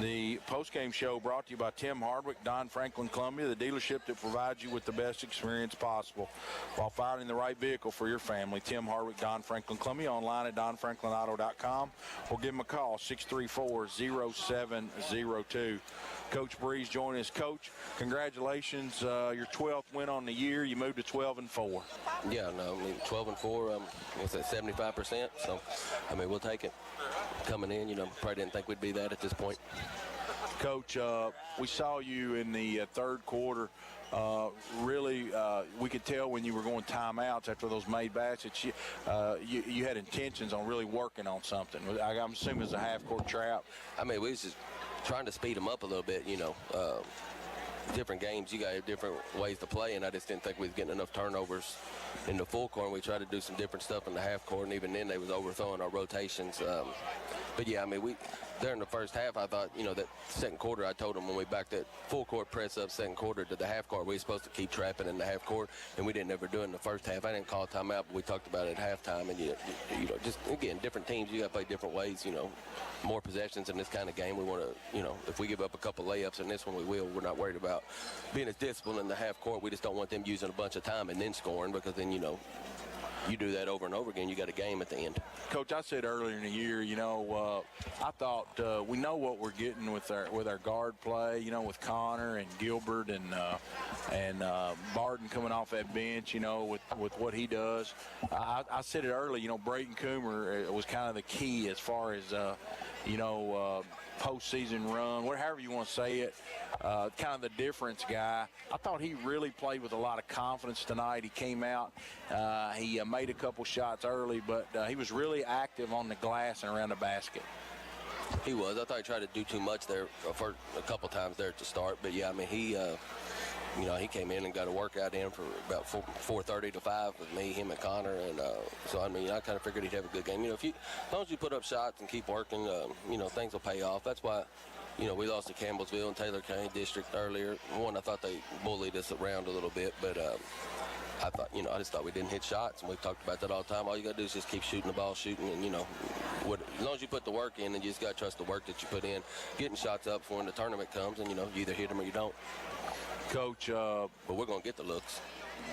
Speaker 1: The postgame show brought to you by Tim Hardwick, Don Franklin, Columbia, the dealership that provides you with the best experience possible while finding the right vehicle for your family. Tim Hardwick, Don Franklin, Columbia, online at donfranklinauto.com or give them a call, 634-0702. Coach Breeze joining us. Coach, congratulations. Your 12th win on the year. You moved to 12-4.
Speaker 14: Yeah, no, I mean, 12-4, what's that, 75%? So, I mean, we'll take it. Coming in, probably didn't think we'd be that at this point.
Speaker 1: Coach, we saw you in the third quarter. Really, we could tell when you were going timeouts after those made baskets, you had intentions on really working on something. I'm assuming it's a half-court trap.
Speaker 14: I mean, we was just trying to speed them up a little bit, different games, you got different ways to play, and I just didn't think we was getting enough turnovers in the full court. We tried to do some different stuff in the half court, and even then they was overthrowing our rotations. But yeah, I mean, during the first half, I thought, that second quarter, I told them when we backed that full court press up second quarter to the half court, we were supposed to keep trapping in the half court, and we didn't ever do it in the first half. I didn't call timeout, but we talked about it at halftime, and just again, different teams, you got to play different ways. More possessions in this kind of game. We want to, if we give up a couple layups in this one, we will. We're not worried about being as disciplined in the half court. We just don't want them using a bunch of time and then scoring, because then you do that over and over again, you got a game at the end.
Speaker 1: Coach, I said earlier in the year, I thought we know what we're getting with our guard play, with Connor and Gilbert and Barden coming off that bench, with what he does. I said it early, Brayton Coomer was kind of the key as far as, postseason run, however you want to say it, kind of the difference guy. I thought he really played with a lot of confidence tonight. He came out, he made a couple shots early, but he was really active on the glass and around the basket.
Speaker 14: He was. I thought he tried to do too much there for a couple times there at the start, but yeah, I mean, he came in and got a workout in for about 4:30 to 5 with me, him, and Connor, and so I mean, I kind of figured he'd have a good game. As long as you put up shots and keep working, things will pay off. That's why, we lost to Campbellsville and Taylor County District earlier. One, I thought they bullied us around a little bit, but I thought, I just thought we didn't hit shots, and we've talked about that all the time. All you got to do is just keep shooting the ball, and, as long as you put the work in, and you just got to trust the work that you put in, getting shots up for when the tournament comes, and, you either hit them or you don't.
Speaker 1: Coach,
Speaker 14: but we're going to get the looks.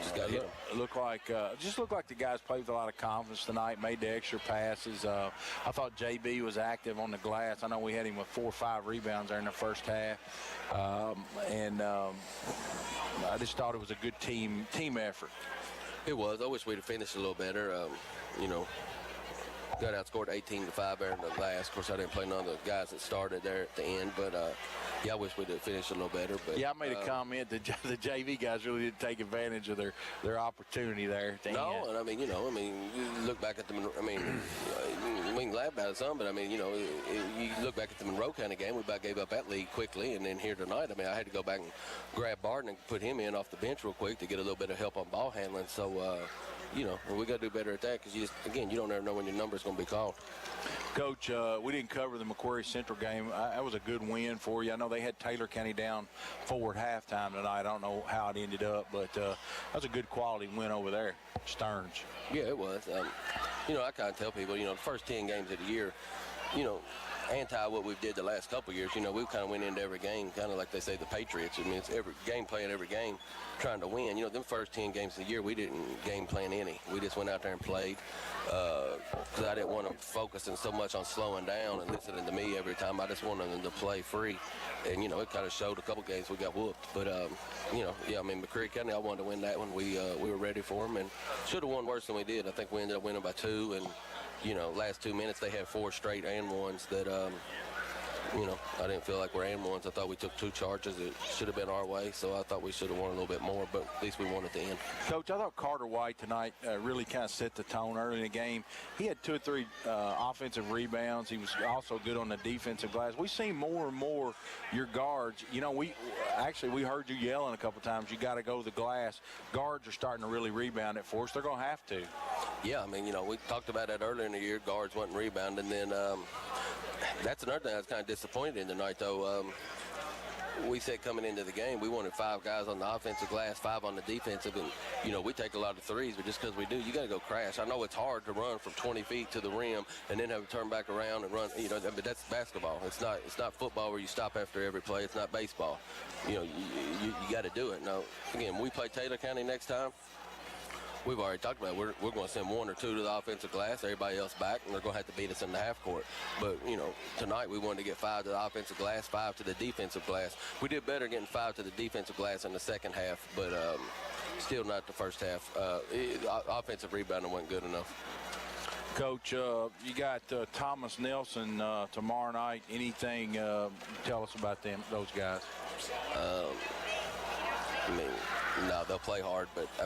Speaker 14: Just got to hit them.
Speaker 1: Looked like the guys played with a lot of confidence tonight, made the extra passes. I thought JB was active on the glass. I know we had him with 4 or 5 rebounds there in the first half. I just thought it was a good team effort.
Speaker 14: It was. I wish we'd have finished a little better. Got outscored 18-5 there in the last. Of course, I didn't play none of the guys that started there at the end, but yeah, I wish we'd have finished a little better. But
Speaker 1: yeah, I made a comment that the JV guys really didn't take advantage of their opportunity there at the end.
Speaker 14: No, and I mean, you look back at them. I mean, we can laugh about it some, but I mean, you look back at the Monroe County game. We about gave up that lead quickly, and then here tonight, I mean, I had to go back and grab Barton and put him in off the bench real quick to get a little bit of help on ball handling. So. We got to do better at that, because you don't ever know when your number is going to be called.
Speaker 1: Coach, we didn't cover the Macquarie Central game. That was a good win for you. I know they had Taylor County down 4 at halftime tonight. I don't know how it ended up, but that was a good quality win over there, Stearns.
Speaker 14: Yeah, it was. I kind of tell people, the first 10 games of the year, anti what we did the last couple of years. We kind of went into every game, kind of like they say the Patriots. I mean, it's every game playing every game, trying to win. Them first 10 games of the year, we didn't game plan any. We just went out there and played because I didn't want them focusing so much on slowing down and listening to me every time. I just wanted them to play free. And, it kind of showed a couple games we got whooped. But, Macquarie County, I wanted to win that one. We were ready for them and should have won worse than we did. I think we ended up winning by 2. And, last 2 minutes they had 4 straight and ones that, I didn't feel like we're and ones. I thought we took 2 charges. It should have been our way, so I thought we should have won a little bit more, but at least we won at the end.
Speaker 1: Coach, I thought Carter White tonight really kind of set the tone early in the game. He had 2 or 3 offensive rebounds. He was also good on the defensive glass. We've seen more and more your guards. We heard you yelling a couple times. You got to go to the glass. Guards are starting to really rebound it for us. They're going to have to.
Speaker 14: Yeah, we talked about that earlier in the year. Guards wasn't rebounding. Then that's another thing I was kind of disappointed in tonight, though. We said coming into the game, we wanted 5 guys on the offensive glass, 5 on the defensive, and, we take a lot of threes, but just because we do, you got to go crash. I know it's hard to run from 20 feet to the rim and then have to turn back around and run, but that's basketball. It's not football where you stop after every play. It's not baseball. You got to do it. Now, again, when we play Taylor County next time, we've already talked about it. We're going to send 1 or 2 to the offensive glass, everybody else back, and they're going to have to beat us in the half court. But, tonight we wanted to get 5 to the offensive glass, 5 to the defensive glass. We did better getting 5 to the defensive glass in the second half, but still not the first half. Offensive rebounding wasn't good enough.
Speaker 1: Coach, you got Thomas Nelson tomorrow night. Anything tell us about those guys?
Speaker 14: No, they'll play hard, but to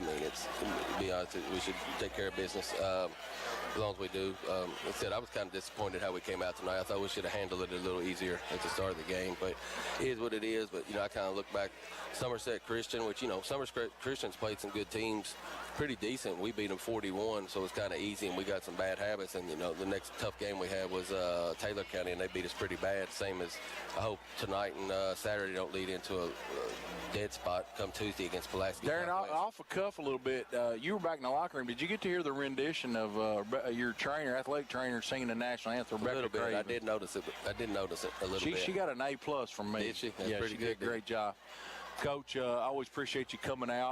Speaker 14: be honest, we should take care of business as long as we do. Like I said, I was kind of disappointed how we came out tonight. I thought we should have handled it a little easier at the start of the game, but it is what it is. But, I kind of look back, Somerset Christian, which, Somerset Christian's played some good teams, pretty decent. We beat them 41, so it's kind of easy, and we got some bad habits. And, the next tough game we had was Taylor County, and they beat us pretty bad, same as I hope tonight and Saturday don't lead into a dead spot come Tuesday against Pulaski.
Speaker 1: Darren, off the cuff a little bit, you were back in the locker room. Did you get to hear the rendition of your athletic trainer, singing the national anthem?
Speaker 14: A little bit. I did notice it a little bit.
Speaker 1: She got an A+ from me.
Speaker 14: Did she? That's
Speaker 1: yeah,
Speaker 14: pretty
Speaker 1: she
Speaker 14: good.
Speaker 1: did a great job. Coach, I always appreciate you coming out.